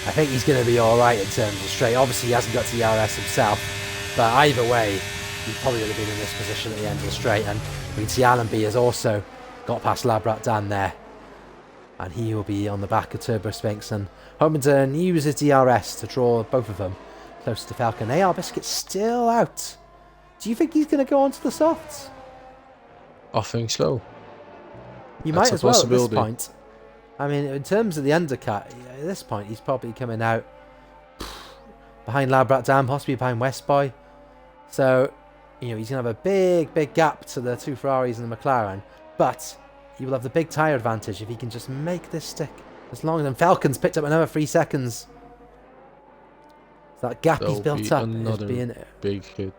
I think he's going to be alright in terms of the straight. Obviously he hasn't got to DRS himself, but either way he probably would have been in this position at the end of the straight, and we can see Allenby has also got past Labrat Dan there, and he will be on the back of Turbo Sphinx and hoping to use his DRS to draw both of them close to Falcon. AR Biscuit's still out. Do you think he's going to go on to the softs? I think so. You might as well at this point. I mean, in terms of the undercut, at this point he's probably coming out behind Labrat Dan, possibly behind Westboy. So, you know, he's going to have a big gap to the 2 Ferraris and the McLaren, but he will have the big tyre advantage if he can just make this stick as long as... And Falcon's picked up another 3 seconds. So that gap he's built up is being... big hit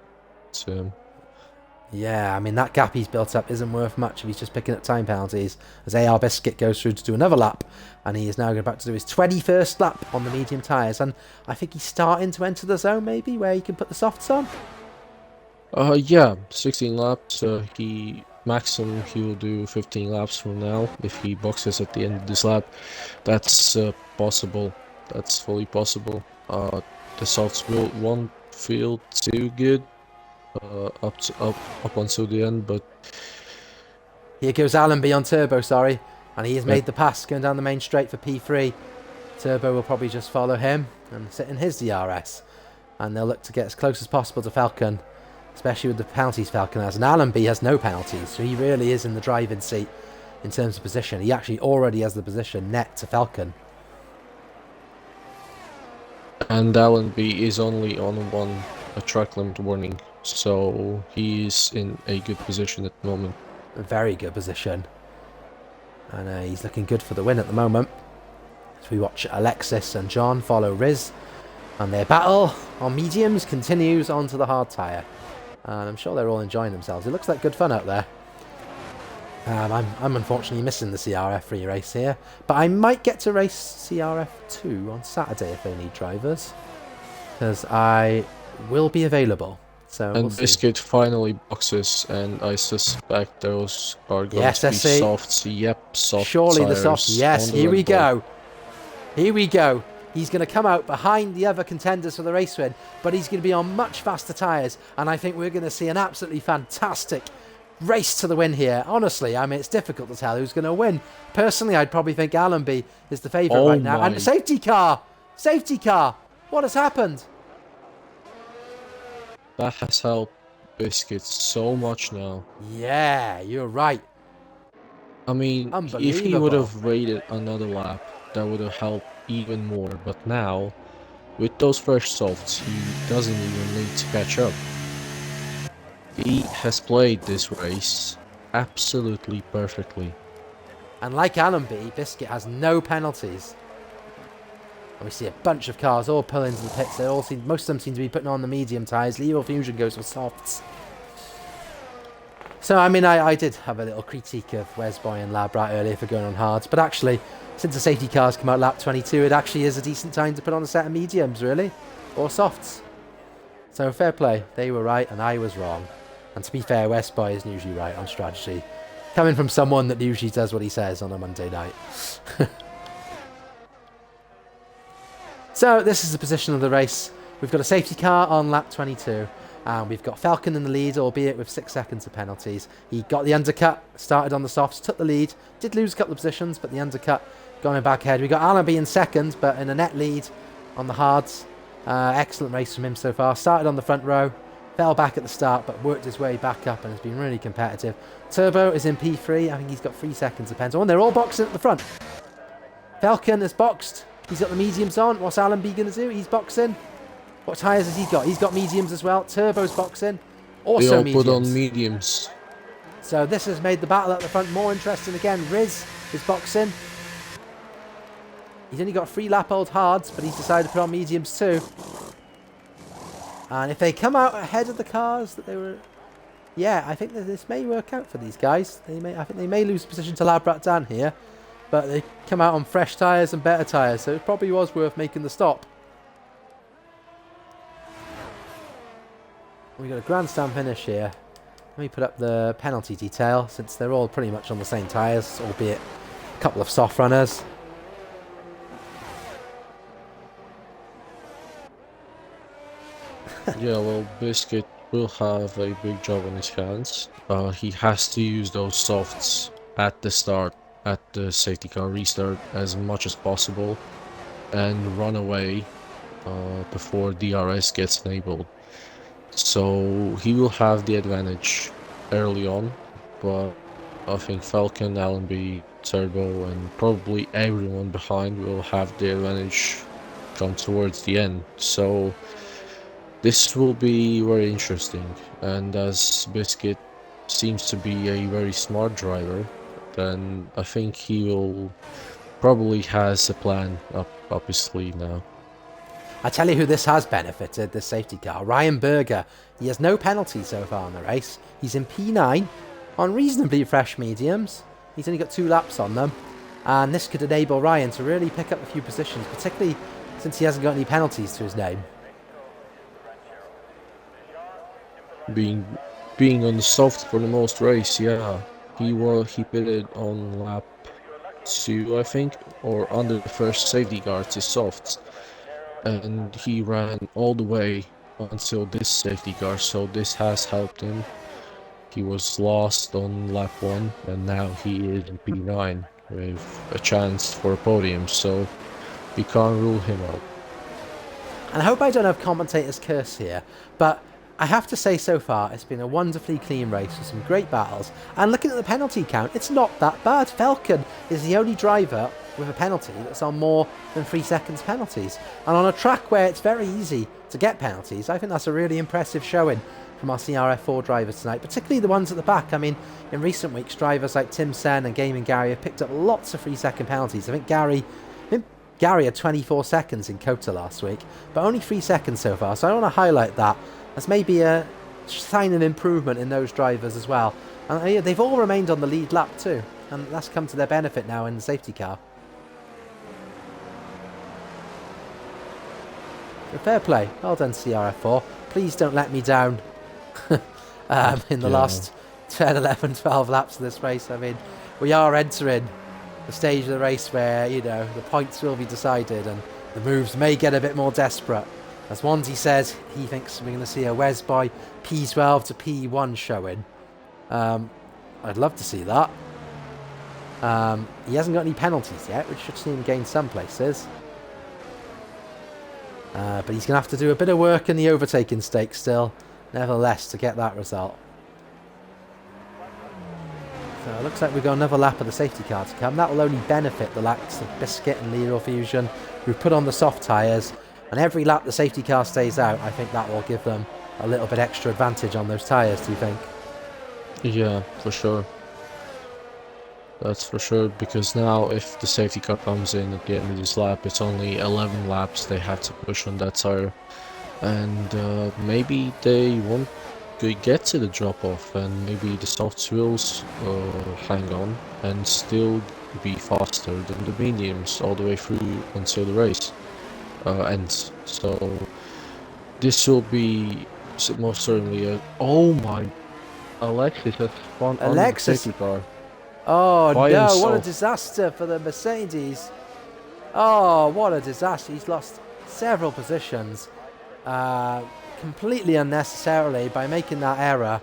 to him. Yeah, I mean, that gap he's built up isn't worth much if he's just picking up time penalties, as AR Biscuit goes through to do another lap, and he is now about to do his 21st lap on the medium tyres, and I think he's starting to enter the zone, maybe, where he can put the softs on. Yeah, 16 laps. Maximum he will do 15 laps from now if he boxes at the end of this lap. That's possible. That's fully possible. The softs won't feel too good up until the end, but here goes Allenby on Turbo, sorry, and he has made the pass going down the main straight for P3. Turbo will probably just follow him and sit in his DRS, and they'll look to get as close as possible to Falcon, especially with the penalties Falcon has. And Allenby has no penalties, so he really is in the driving seat in terms of position. He actually already has the position net to Falcon. And Allenby is only on a track limit warning, so he is in a good position at the moment. A very good position. And he's looking good for the win at the moment. As we watch Alexis and John follow Riz. And their battle on mediums continues onto the hard tyre. And I'm sure they're all enjoying themselves. It looks like good fun out there. I'm unfortunately missing the CRF4 race here. But I might get to race CRF2 on Saturday if they need drivers. Because I will be available. So And we'll see. Biscuit finally boxes, and I suspect those are going Yes, to be let's see. softs. Yep, soft Surely the tires soft. Yes, on the here we Red Bull. go. Here we go. He's going to come out behind the other contenders for the race win, but he's going to be on much faster tyres, and I think we're going to see an absolutely fantastic race to the win here. Honestly, I mean, it's difficult to tell who's going to win. Personally, I'd probably think Allenby is the favourite right now. My. And safety car! Safety car! What has happened? That has helped Biscuit so much now. Yeah, you're right. I mean, if he would have waited another lap, that would have helped even more. But now, with those fresh softs, he doesn't even need to catch up. He has played this race absolutely perfectly. And like Allenby, Biscuit has no penalties. And we see a bunch of cars all pull into the pits. They all seem, most of them seem to be putting on the medium tyres. Leo Fusion goes for softs. So, I mean, I did have a little critique of Wesboy and Labrat earlier for going on hards. But actually, since the safety cars come out lap 22, it actually is a decent time to put on a set of mediums, really. Or softs. So, fair play. They were right and I was wrong. And to be fair, Wesboy isn't usually right on strategy. Coming from someone that usually does what he says on a Monday night. So, this is the position of the race. We've got a safety car on lap 22. And we've got Falcon in the lead, albeit with 6 seconds of penalties. He got the undercut, started on the softs, took the lead. Did lose a couple of positions, but the undercut going back ahead. We got Allenby in second, but in a net lead on the hards. Excellent race from him so far. Started on the front row, fell back at the start, but worked his way back up and has been really competitive. Turbo is in P3. I think he's got 3 seconds of penalty. Oh, and they're all boxing at the front. Falcon is boxed. He's got the mediums on. What's Allenby going to do? He's boxing. What tyres has he got? He's got mediums as well. Turbo's boxing. Also they all mediums. put on mediums. So this has made the battle at the front more interesting again. Riz is boxing. He's only got 3 lap old hards, but he's decided to put on mediums too. And if they come out ahead of the cars that they were... Yeah, I think that this may work out for these guys. I think they may lose position to Labrat Dan here. But they come out on fresh tyres and better tyres, so it probably was worth making the stop. We've got a grandstand finish here. Let me put up the penalty detail, since they're all pretty much on the same tyres, albeit a couple of soft runners. Yeah, well, Biscuit will have a big job on his hands. He has to use those softs at the start, at the safety car restart, as much as possible, and run away before DRS gets enabled. So he will have the advantage early on, but I think Falcon, Allenby, Turbo, and probably everyone behind will have the advantage come towards the end. So this will be very interesting, and as Biscuit seems to be a very smart driver, then I think he will probably has a plan up his sleeve now. I tell you who this has benefited, this safety car. Ryan Berger. He has no penalties so far in the race. He's in P9 on reasonably fresh mediums. He's only got 2 laps on them. And this could enable Ryan to really pick up a few positions, particularly since he hasn't got any penalties to his name. Being on the soft for the most race, yeah. He pitted on lap 2, I think, or under the first safety guards, his softs. And he ran all the way until this safety car, so this has helped him. He was lost on lap 1, and now he is in P9 with a chance for a podium, so we can't rule him out. And I hope I don't have commentator's curse here, but I have to say so far it's been a wonderfully clean race with some great battles. And looking at the penalty count, it's not that bad. Falcon is the only driver with a penalty that's on more than 3 seconds penalties. And on a track where it's very easy to get penalties, I think that's a really impressive showing from our CRF4 drivers tonight, particularly the ones at the back. I mean, in recent weeks, drivers like Tim Sen and Gaming Gary have picked up lots of 3-second penalties. I think Gary had 24 seconds in Kota last week, but only 3 seconds so far. So I want to highlight that as maybe a sign of improvement in those drivers as well. And they've all remained on the lead lap too, and that's come to their benefit now in the safety car. So fair play. Well done, CRF4. Please don't let me down in the last 10, 11, 12 laps of this race. I mean, we are entering the stage of the race where, you know, the points will be decided and the moves may get a bit more desperate. As Wandy says, he thinks we're going to see a Wesboy P12 to P1 showing. I'd love to see that. He hasn't got any penalties yet, which should see him gain some places. But he's going to have to do a bit of work in the overtaking stakes still, nevertheless, to get that result. So it looks like we've got another lap of the safety car to come. That will only benefit the likes of Biscuit and Leroy Fusion, who've put on the soft tyres. And every lap the safety car stays out, I think that will give them a little bit extra advantage on those tyres, do you think? Yeah, for sure. That's for sure, because now if the safety car comes in at the end of this lap, it's only 11 laps they have to push on that tire. And maybe they won't get to the drop-off, and maybe the softs will hang on and still be faster than the mediums all the way through until the race ends. So this will be most certainly a... Oh my... Alexis has spun on the safety car. Oh no, what a disaster for the Mercedes. Oh, what a disaster. He's lost several positions completely unnecessarily by making that error.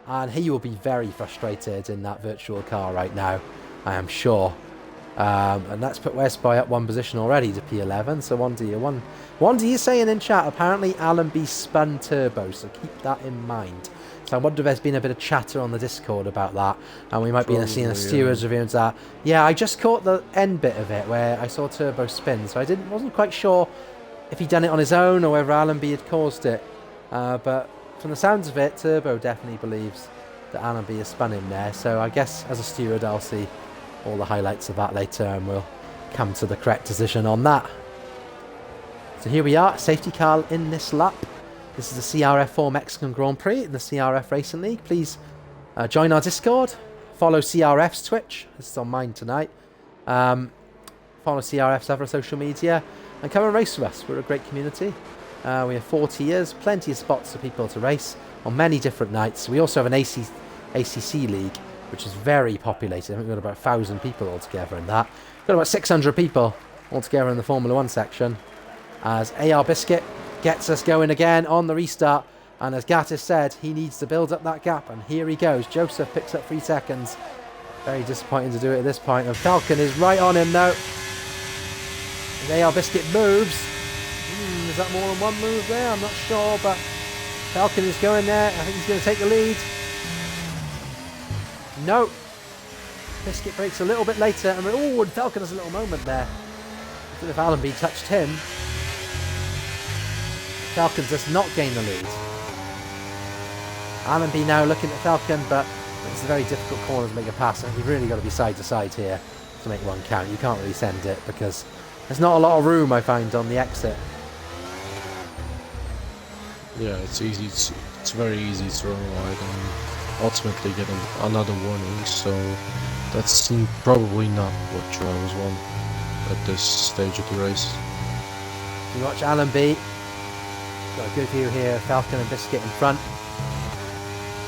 And he will be very frustrated in that virtual car right now, I am sure. And that's put Westby up one position already to P11. So Wandy is saying in chat, apparently Allenby spun turbo, so keep that in mind. So I wonder if there's been a bit of chatter on the Discord about that, and we might be seeing a stewards review into that. Yeah, I just caught the end bit of it where I saw turbo spin, so I wasn't quite sure if he'd done it on his own or whether Allenby had caused it. But from the sounds of it, Turbo definitely believes that Allenby has spun him there. So I guess as a steward, I'll see all the highlights of that later, and we'll come to the correct decision on that. So here we are, safety car in this lap. This is the CRF4 Mexican Grand Prix in the CRF Racing League. Please join our Discord. Follow CRF's Twitch. This is on mine tonight. Follow CRF's other social media. And come and race with us. We're a great community. We have 4 tiers. Plenty of spots for people to race on many different nights. We also have an ACC League, which is very populated. I think we've got about 1,000 people altogether in that. We've got about 600 people altogether in the Formula 1 section. As AR Biscuit gets us going again on the restart, and as Gattis said, he needs to build up that gap, and here he goes. Joseph picks up 3 seconds. Very disappointing to do it at this point, and Falcon is right on him now. As AR Biscuit moves. Is that more than one move there? I'm not sure, but Falcon is going there. I think he's going to take the lead. No. Biscuit breaks a little bit later, and Falcon has a little moment there. I don't know if Allenby touched him. Falcon does not gain the lead. Allenby now looking at Falcon, but it's a very difficult corner to make a pass, and you've really got to be side to side here to make one count. You can't really send it because there's not a lot of room, I find, on the exit. Yeah, it's easy. It's very easy to run wide and ultimately get another warning. So that's probably not what drivers want at this stage of the race. You watch Allenby. Got a good view here. Falcon and Biscuit in front.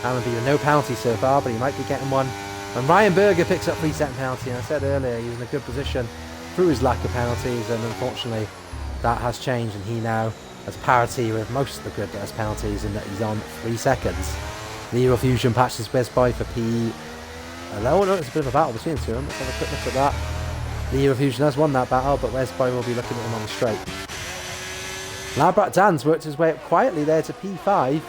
Allenby with no penalty so far, but he might be getting one. And Ryan Berger picks up 3-second penalty. And I said earlier he was in a good position through his lack of penalties, and unfortunately that has changed, and he now has parity with most of the grid that has penalties, in that he's on 3 seconds. Leroy Fusion patches Westby for P. Oh no, it's a bit of a battle between the two of them. Let's have a quick look at that. Leroy Fusion has won that battle, but Westby will be looking at him on the straight. Labrat Dan's worked his way up quietly there to P5.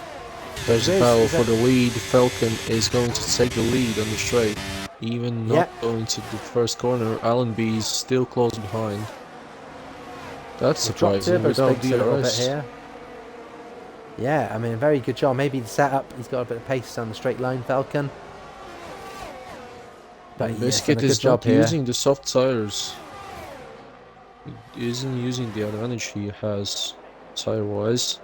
There's a battle for the lead. Falcon is going to take the lead on the straight. even not going to the first corner. Allenby's still close behind. That's surprising without a little bit DRS. here. Yeah, I mean, very good job. Maybe the setup, he's got a bit of pace on the straight line, Falcon. But Biscuit is not using the soft tires. He isn't using the advantage he has tire-wise.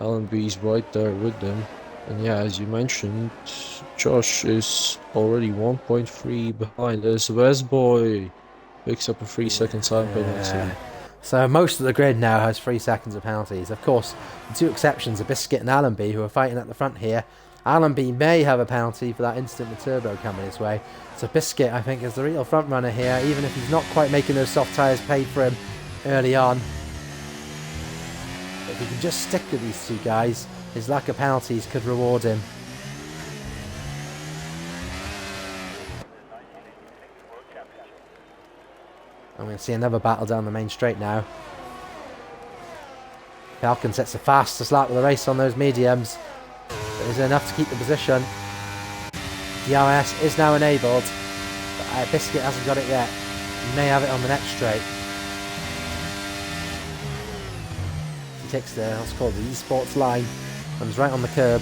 Allenby's right there with them. And yeah, as you mentioned, Josh is already 1.3 behind as Westboy picks up a 3-second time penalty. So most of the grid now has 3 seconds of penalties. Of course, the two exceptions are Biscuit and Allenby, who are fighting at the front here. Allenby may have a penalty for that instant with Turbo coming his way. So Biscuit, I think, is the real front runner here, even if he's not quite making those soft tyres pay for him early on. If he can just stick with these two guys, his lack of penalties could reward him. I'm going to see another battle down the main straight now. Falcon sets the fastest lap of the race on those mediums. But is it enough to keep the position? DRS is now enabled, but Biscuit hasn't got it yet. He may have it on the next straight. He takes the, what's called the esports line, comes right on the curb.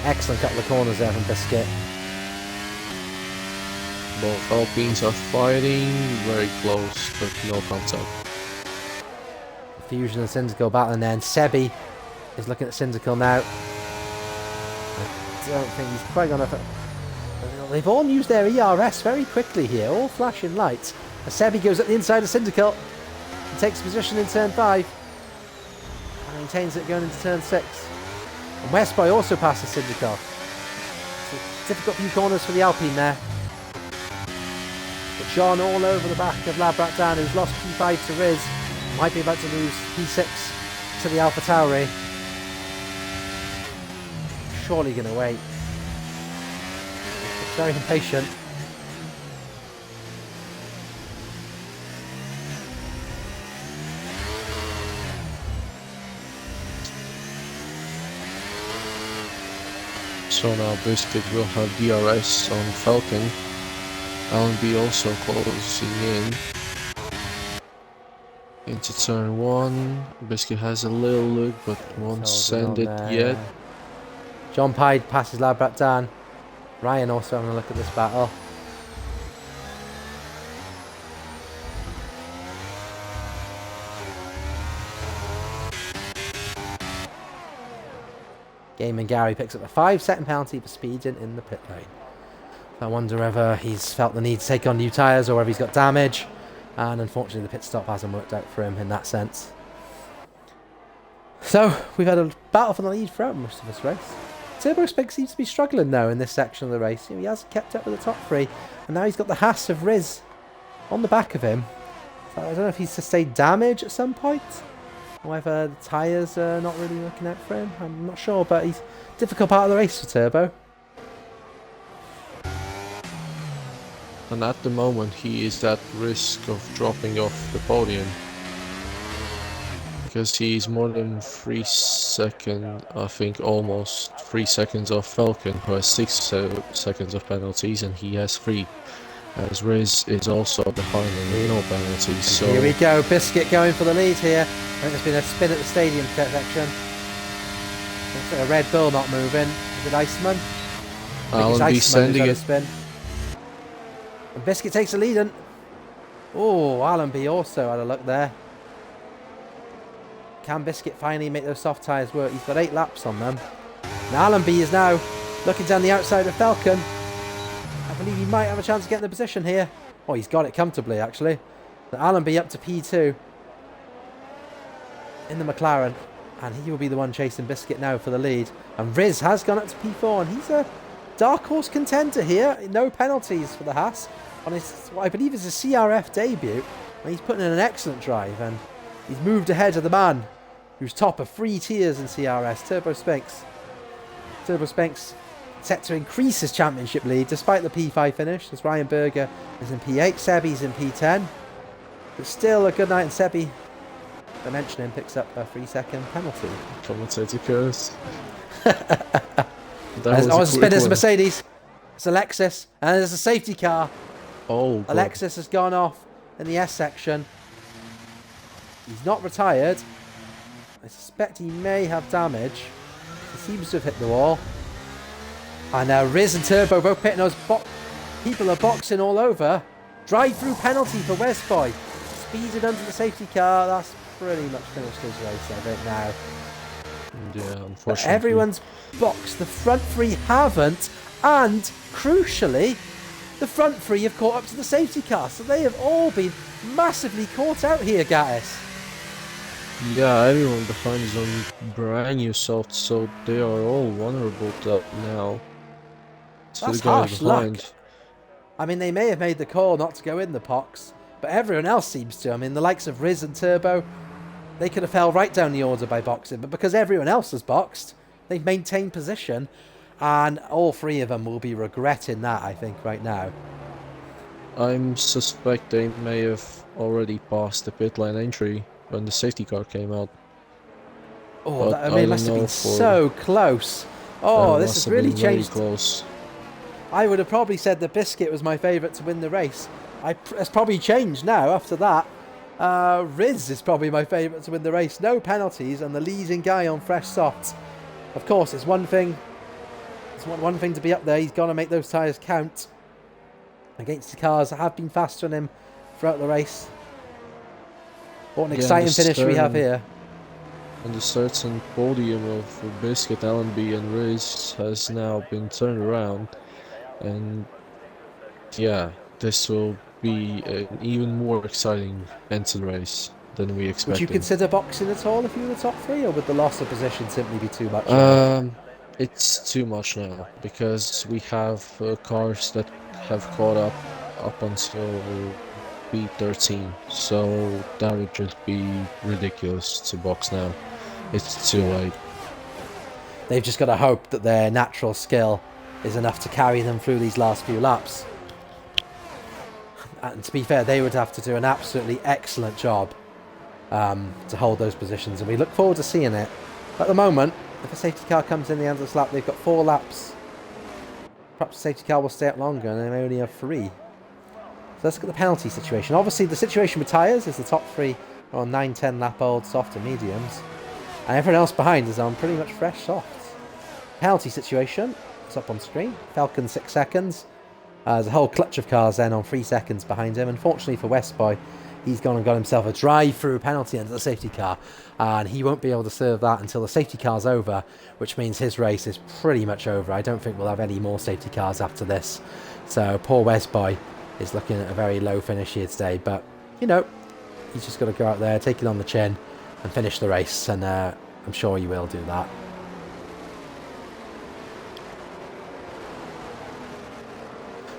Excellent couple of corners there from Biscuit. Both Alpines are fighting, very close, but no contact. Fusion and Syndical battling there, and Sebi is looking at Syndical now. I don't think he's quite gonna... They've all used their ERS very quickly here, all flashing lights. As Sebi goes up the inside of Syndical and takes position in turn 5 and maintains it going into turn 6. And Westboy also passes Syndical. It's a difficult few corners for the Alpine there. But John all over the back of Labrat who's lost P5 to Riz. Might be about to lose P6 to the Alpha Tauri. Surely going to wait. It's very impatient. So now Biscuit will have DRS on Falcon. Allenby also closing in. Into turn 1. Biscuit has a little look, but won't send it yet. John Pide passes Labrat down. Ryan also having a look at this battle. Game Gary picks up a 5-second penalty for speeding in the pit lane. I wonder whether he's felt the need to take on new tyres or whether he's got damage. And unfortunately the pit stop hasn't worked out for him in that sense. So we've had a battle for the lead throughout most of this race. Turbo Spink seems to be struggling though in this section of the race. He hasn't kept up with the top 3, and now he's got the Haas of Riz on the back of him. So I don't know if he's sustained damage at some point, or whether the tyres are not really working out for him. I'm not sure, but he's a difficult part of the race for Turbo. And at the moment he is at risk of dropping off the podium. Because he's more than 3 seconds, I think almost 3 seconds off Falcon, who has 6 seconds of penalties, and he has 3. As Riz is also behind him, no penalties. So here we go, Biscuit going for the lead here. I think there's been a spin at the stadium section. Looks like a Red Bull not moving. Is it Iceman? Allenby sending it. Spin. And Biscuit takes the lead, and oh, Allenby also had a look there. Can Biscuit finally make those soft tyres work? He's got 8 laps on them. And Allenby is now looking down the outside of Falcon. I believe he might have a chance of getting the position here. Oh, he's got it comfortably actually. So Allenby up to P2 in the McLaren, and he will be the one chasing Biscuit now for the lead. And Riz has gone up to P4, and he's a dark horse contender here. No penalties for the Haas on his, what I believe is a CRF debut. And he's putting in an excellent drive, and he's moved ahead of the man who's top of 3 tiers in CRS, Turbo Spinks. Turbo Spinks set to increase his championship lead despite the P5 finish, as Ryan Berger is in P8, Sebi's in P10. But still a good night, and Sebi, I mentioned him, picks up a 3-second penalty. Commentator curse. That was Oh, a it's a quick spin. It's a one. Mercedes. It's Alexis. And there's a safety car. Oh, God. Alexis has gone off in the S section. He's not retired. I suspect he may have damage. He seems to have hit the wall. And now Riz and Turbo both pitting us. People are boxing all over. Drive-through penalty for Westboy. Speeded under the safety car. That's pretty much finished his race, I think, now. Yeah, unfortunately. But everyone's boxed. The front three haven't. And, crucially, the front three have caught up to the safety car. So they have all been massively caught out here, Gattis. Yeah, everyone behind is on brand new soft, so they are all vulnerable to now. So That's the guy harsh behind. luck. I mean, they may have made the call not to go in the box, but everyone else seems to. I mean, the likes of Riz and Turbo, they could have fell right down the order by boxing, but because everyone else has boxed, they've maintained position, and all three of them will be regretting that, I think, right now. I'm suspect they may have already passed the pit lane entry when the safety car came out. Oh, But that, I mean, I it must don't have know been so close. Oh, this has really changed. Very close. I would have probably said the Biscuit was my favourite to win the race. It's probably changed now after that. Riz is probably my favourite to win the race. No penalties and the leading guy on fresh softs. Of course, it's one thing. It's one thing to be up there. He's got to make those tyres count against the cars that have been faster than him throughout the race. What an exciting finish we have here. And the certain podium of Biscuit, Allenby and Riz has now been turned around. And yeah, this will be an even more exciting end to the race than we expected. Would you consider boxing at all if you were the top three, or would the loss of position simply be too much? It's too much now because we have cars that have caught up until P13, so that would just be ridiculous to box now. It's too late. They've just got to hope that their natural skill is enough to carry them through these last few laps. And to be fair, they would have to do an absolutely excellent job to hold those positions, and we look forward to seeing it. At the moment, if a safety car comes in the end of this lap, they've got 4 laps. Perhaps the safety car will stay out longer, and they may only have 3. So let's look at the penalty situation. Obviously, the situation with tyres is the top 3 are on 9-10 lap old soft and mediums, and everyone else behind is on pretty much fresh softs. Penalty situation, it's up on screen. Falcon 6 seconds. There's a whole clutch of cars then on 3 seconds behind him. Unfortunately for Westboy, he's gone and got himself a drive-through penalty under the safety car, and he won't be able to serve that until the safety car's over, which means his race is pretty much over. I don't think we'll have any more safety cars after this. So poor Westboy is looking at a very low finish here today, but you know, he's just got to go out there, take it on the chin and finish the race, and I'm sure he will do that.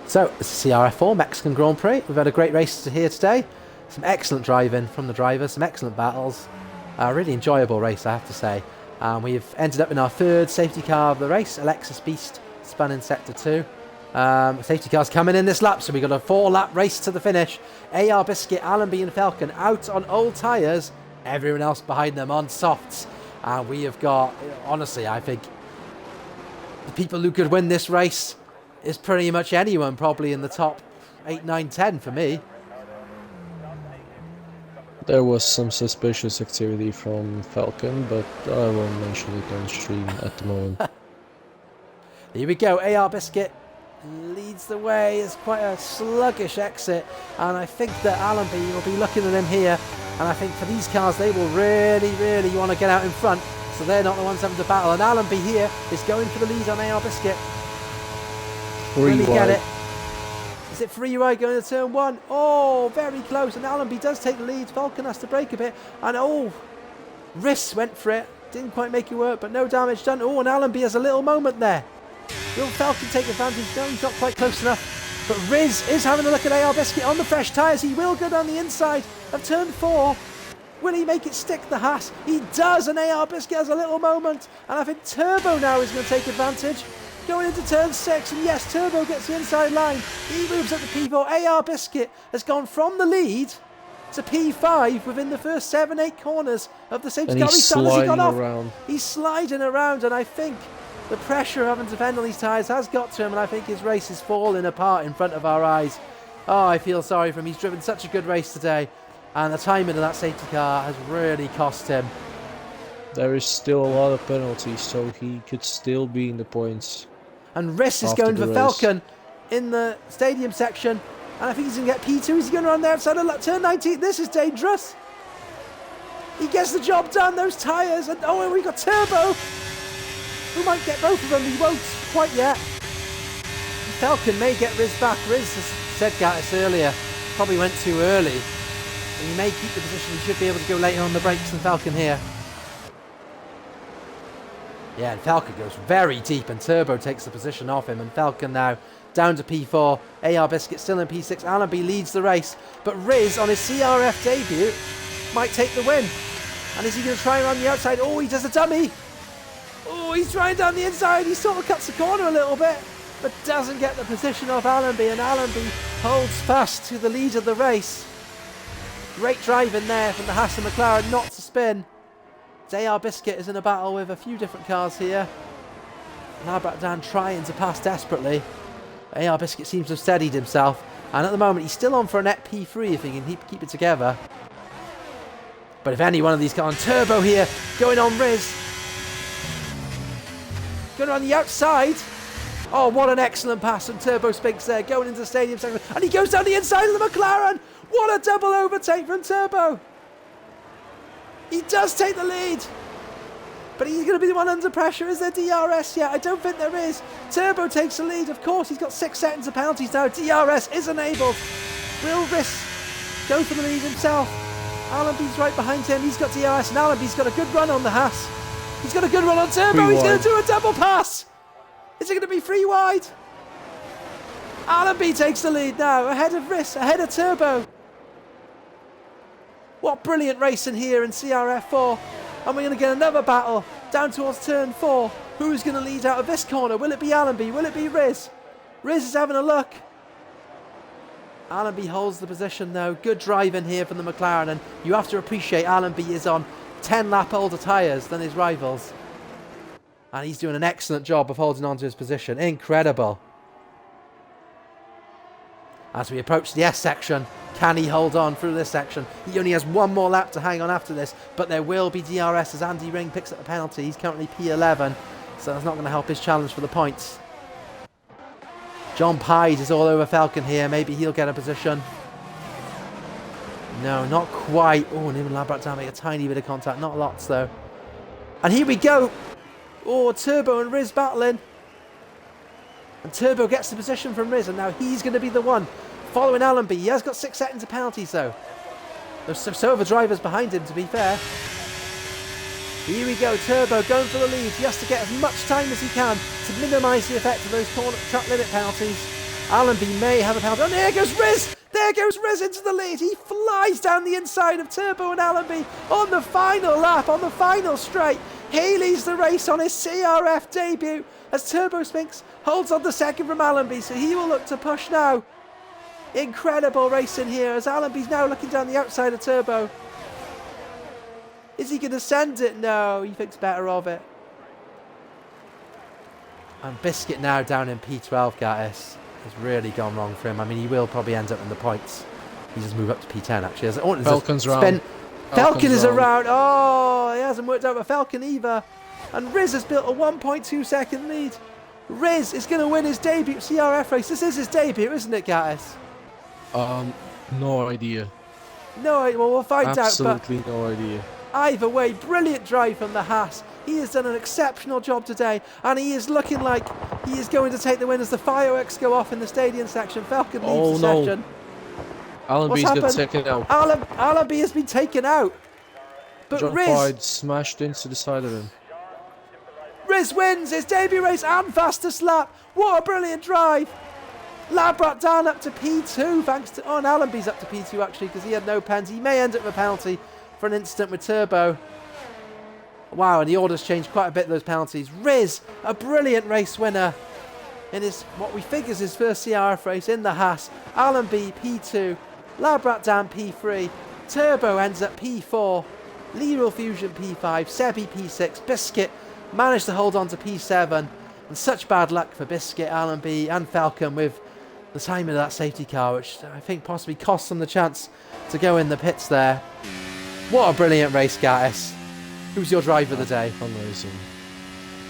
So, it's the CRF4 Mexican Grand Prix. We've had a great race here today. Some excellent driving from the drivers, some excellent battles. A really enjoyable race, I have to say. We've ended up in our 3rd safety car of the race. Alexis Beast spun in sector 2. Safety car's coming in this lap, so we've got a 4-lap race to the finish. AR Biscuit, Allenby and Falcon out on old tyres. Everyone else behind them on softs. And we have got, honestly, I think the people who could win this race is pretty much anyone probably in the top 8, 9, 10 for me. There was some suspicious activity from Falcon, but I won't mention it on stream at the moment. Here we go, AR Biscuit leads the way. It's quite a sluggish exit, and I think that Allenby will be looking at him here, and I think for these cars they will really want to get out in front, so they're not the ones having to battle, and Allenby here is going for the lead on AR Biscuit. Really get it. Is it 3 wide going to turn 1? Oh, very close. And Allenby does take the lead. Falcon has to brake a bit. And oh, Riss went for it. Didn't quite make it work, but no damage done. Oh, and Allenby has a little moment there. Will Falcon take advantage? No, he's not quite close enough. But Riz is having a look at AR Biscuit on the fresh tyres. He will go down the inside of turn 4. Will he make it stick the Haas? He does, and AR Biscuit has a little moment. And I think Turbo now is going to take advantage. Going into turn 6, and yes, Turbo gets the inside line. He moves up to P4. AR Biscuit has gone from the lead to P5 within the first 7-8 corners of the safety car. He's sliding around. He's sliding around, and I think The pressure of having to defend on these tyres has got to him, and I think his race is falling apart in front of our eyes. Oh, I feel sorry for him. He's driven such a good race today, and the timing of that safety car has really cost him. There is still a lot of penalties, so he could still be in the points. And Riss is after going the for race. Falcon in the stadium section, and I think he's going to get P2. He's going to run there outside of turn 19. This is dangerous. He gets the job done, those tyres, and oh, we got Turbo, who might get both of them. He won't quite yet. Falcon may get Riz back. Riz, as said Gattis earlier, probably went too early. And he may keep the position. He should be able to go later on the brakes than Falcon here. Yeah, and Falcon goes very deep, and Turbo takes the position off him, and Falcon now down to P4. AR Biscuit still in P6. Allenby leads the race, but Riz on his CRF debut might take the win. And is he going to try around the outside? Oh, he does a dummy. Oh, he's trying down the inside. He sort of cuts the corner a little bit, but doesn't get the position off Allenby, and Allenby holds fast to the lead of the race. Great driving there from the Haas and McLaren not to spin. AR Biscuit is in a battle with a few different cars here. Labrat trying to pass desperately. AR Biscuit seems to have steadied himself, and at the moment he's still on for a net P3 if he can keep it together. But if any one of these cars, Turbo here, going on Riz. Going on the outside. Oh, what an excellent pass from Turbo Spinks there, going into the stadium section, and he goes down the inside of the McLaren. What a double overtake from Turbo. He does take the lead, but he's going to be the one under pressure. Is there DRS yet? I don't think there is. Turbo takes the lead. Of course, he's got 6 seconds of penalties now. DRS is enabled. Will Riss go for the lead himself? Allenby's right behind him. He's got DRS, and Allenby's got a good run on the Haas. He's got a good run on Turbo. He's going to do a double pass. Is it going to be 3 wide? Allenby takes the lead now, ahead of Riss, ahead of Turbo. What brilliant racing here in CRF4. And we're going to get another battle down towards turn 4. Who's going to lead out of this corner? Will it be Allenby? Will it be Riz? Riz is having a look. Allenby holds the position though. Good driving here from the McLaren. And you have to appreciate Allenby is on 10 lap older tyres than his rivals. And he's doing an excellent job of holding on to his position. Incredible. As we approach the S section, can he hold on through this section? He only has 1 more lap to hang on after this, but there will be DRS as Andy Ring picks up the penalty. He's currently P11, so that's not going to help his challenge for the points. John Pide is all over Falcon here. Maybe he'll get a position. No, not quite. Oh, and him and Labrat make a tiny bit of contact. Not lots, though. And here we go. Oh, Turbo and Riz battling. And Turbo gets the position from Riz, and now he's going to be the one following Allenby. He has got 6 seconds of penalties, though. There's so have the drivers behind him, to be fair. Here we go, Turbo going for the lead. He has to get as much time as he can to minimise the effect of those corner track limit penalties. Allenby may have a penalty. And there goes Riz! There goes Riz into the lead. He flies down the inside of Turbo and Allenby on the final lap, on the final straight. He leads the race on his CRF debut as Turbo Spinks holds on the second from Allenby, so he will look to push now. Incredible racing here as Allenby's now looking down the outside of Turbo. Is he going to send it? No, he thinks better of it. And Biscuit now down in P12, Gattis. It's really gone wrong for him. I mean, he will probably end up in the points. He just moved up to P10, actually. Oh, Falcon's round. Falcon is around. Oh, it hasn't worked out with Falcon either. And Riz has built a 1.2 second lead. Riz is going to win his debut CRF race. This is his debut, isn't it, Gattis? No idea. No, well, we'll find out. Absolutely no idea. Either way, brilliant drive from the Haas. He has done an exceptional job today, and he is looking like he is going to take the win as the fireworks go off in the stadium section. Falcon leads the section. Allenby's got taken out. Allenby has been taken out. But John Pide smashed into the side of him. Riz wins his debut race and fastest lap. What a brilliant drive. Labrat down up to P2 thanks to... Oh, and Allenby's up to P2 actually because he had no pens. He may end up with a penalty for an instant with Turbo. Wow, and the order's changed quite a bit, those penalties. Riz, a brilliant race winner in his, what we think is his first CRF race in the Haas. Allenby P2, Labrat down P3, Turbo ends at P4, Leroy Fusion P5, Sebi P6, Biscuit managed to hold on to P7, and such bad luck for Biscuit, Allenby and Falcon with the timing of that safety car, which I think possibly cost them the chance to go in the pits there. What a brilliant race, Gattis. Who's your driver of the day? Amazing.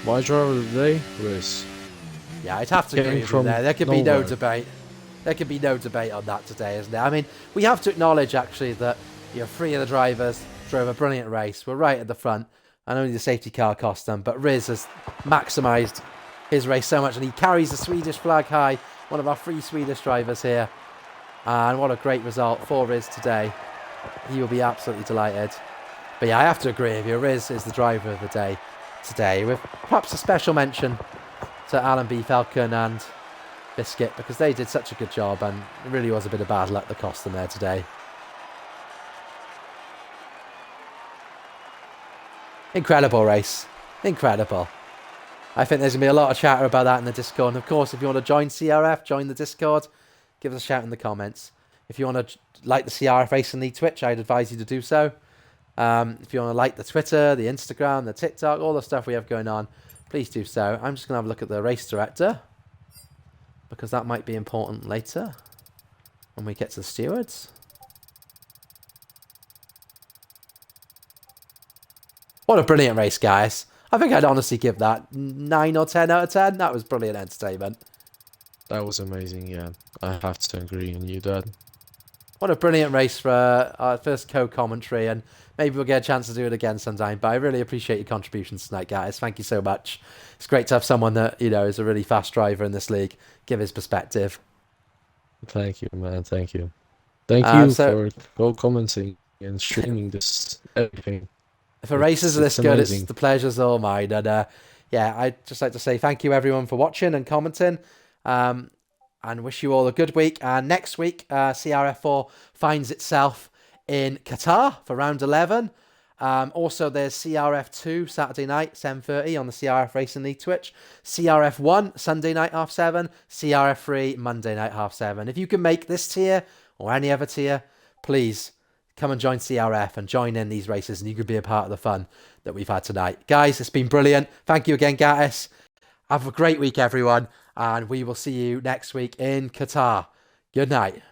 My driver of the day, Race. Yeah, I'd have to agree with you there. There could be no debate. There could be no debate on that today, isn't there? I mean, we have to acknowledge, actually, that three of the drivers drove a brilliant race. We're right at the front, and only the safety car cost them. But Riz has maximised his race so much, and he carries the Swedish flag high, one of our three Swedish drivers here. And what a great result for Riz today. He will be absolutely delighted. But yeah, I have to agree with you. Riz is the driver of the day today, with perhaps a special mention to Allenby, Falcon and Biscuit, because they did such a good job, and it really was a bit of bad luck that cost them there today. Incredible race. Incredible. I think there's going to be a lot of chatter about that in the Discord. And of course, if you want to join CRF, join the Discord, give us a shout in the comments. If you want to like the CRF Race and the Twitch, I'd advise you to do so. If you want to like the Twitter, the Instagram, the TikTok, all the stuff we have going on, please do so. I'm just going to have a look at the race director, because that might be important later when we get to the stewards. What a brilliant race, guys. I think I'd honestly give that 9 or 10 out of 10. That was brilliant entertainment. That was amazing, yeah. I have to agree on you, Dad. What a brilliant race for our first co-commentary, and maybe we'll get a chance to do it again sometime. But I really appreciate your contributions tonight, guys. Thank you so much. It's great to have someone that, is a really fast driver in this league give his perspective. Thank you, man. Thank you. Thank you for co-commenting and streaming this everything. For races this good, it's the pleasure's all mine. And yeah, I'd just like to say thank you everyone for watching and commenting. And wish you all a good week. And next week, CRF4 finds itself in Qatar for round 11. Also, there's CRF2 Saturday night, 7:30 on the CRF Racing League Twitch. CRF1 Sunday night, 7:30. CRF3 Monday night, 7:30. If you can make this tier or any other tier, please come and join CRF and join in these races, and you could be a part of the fun that we've had tonight. Guys, it's been brilliant. Thank you again, Gattis. Have a great week, everyone, and we will see you next week in Qatar. Good night.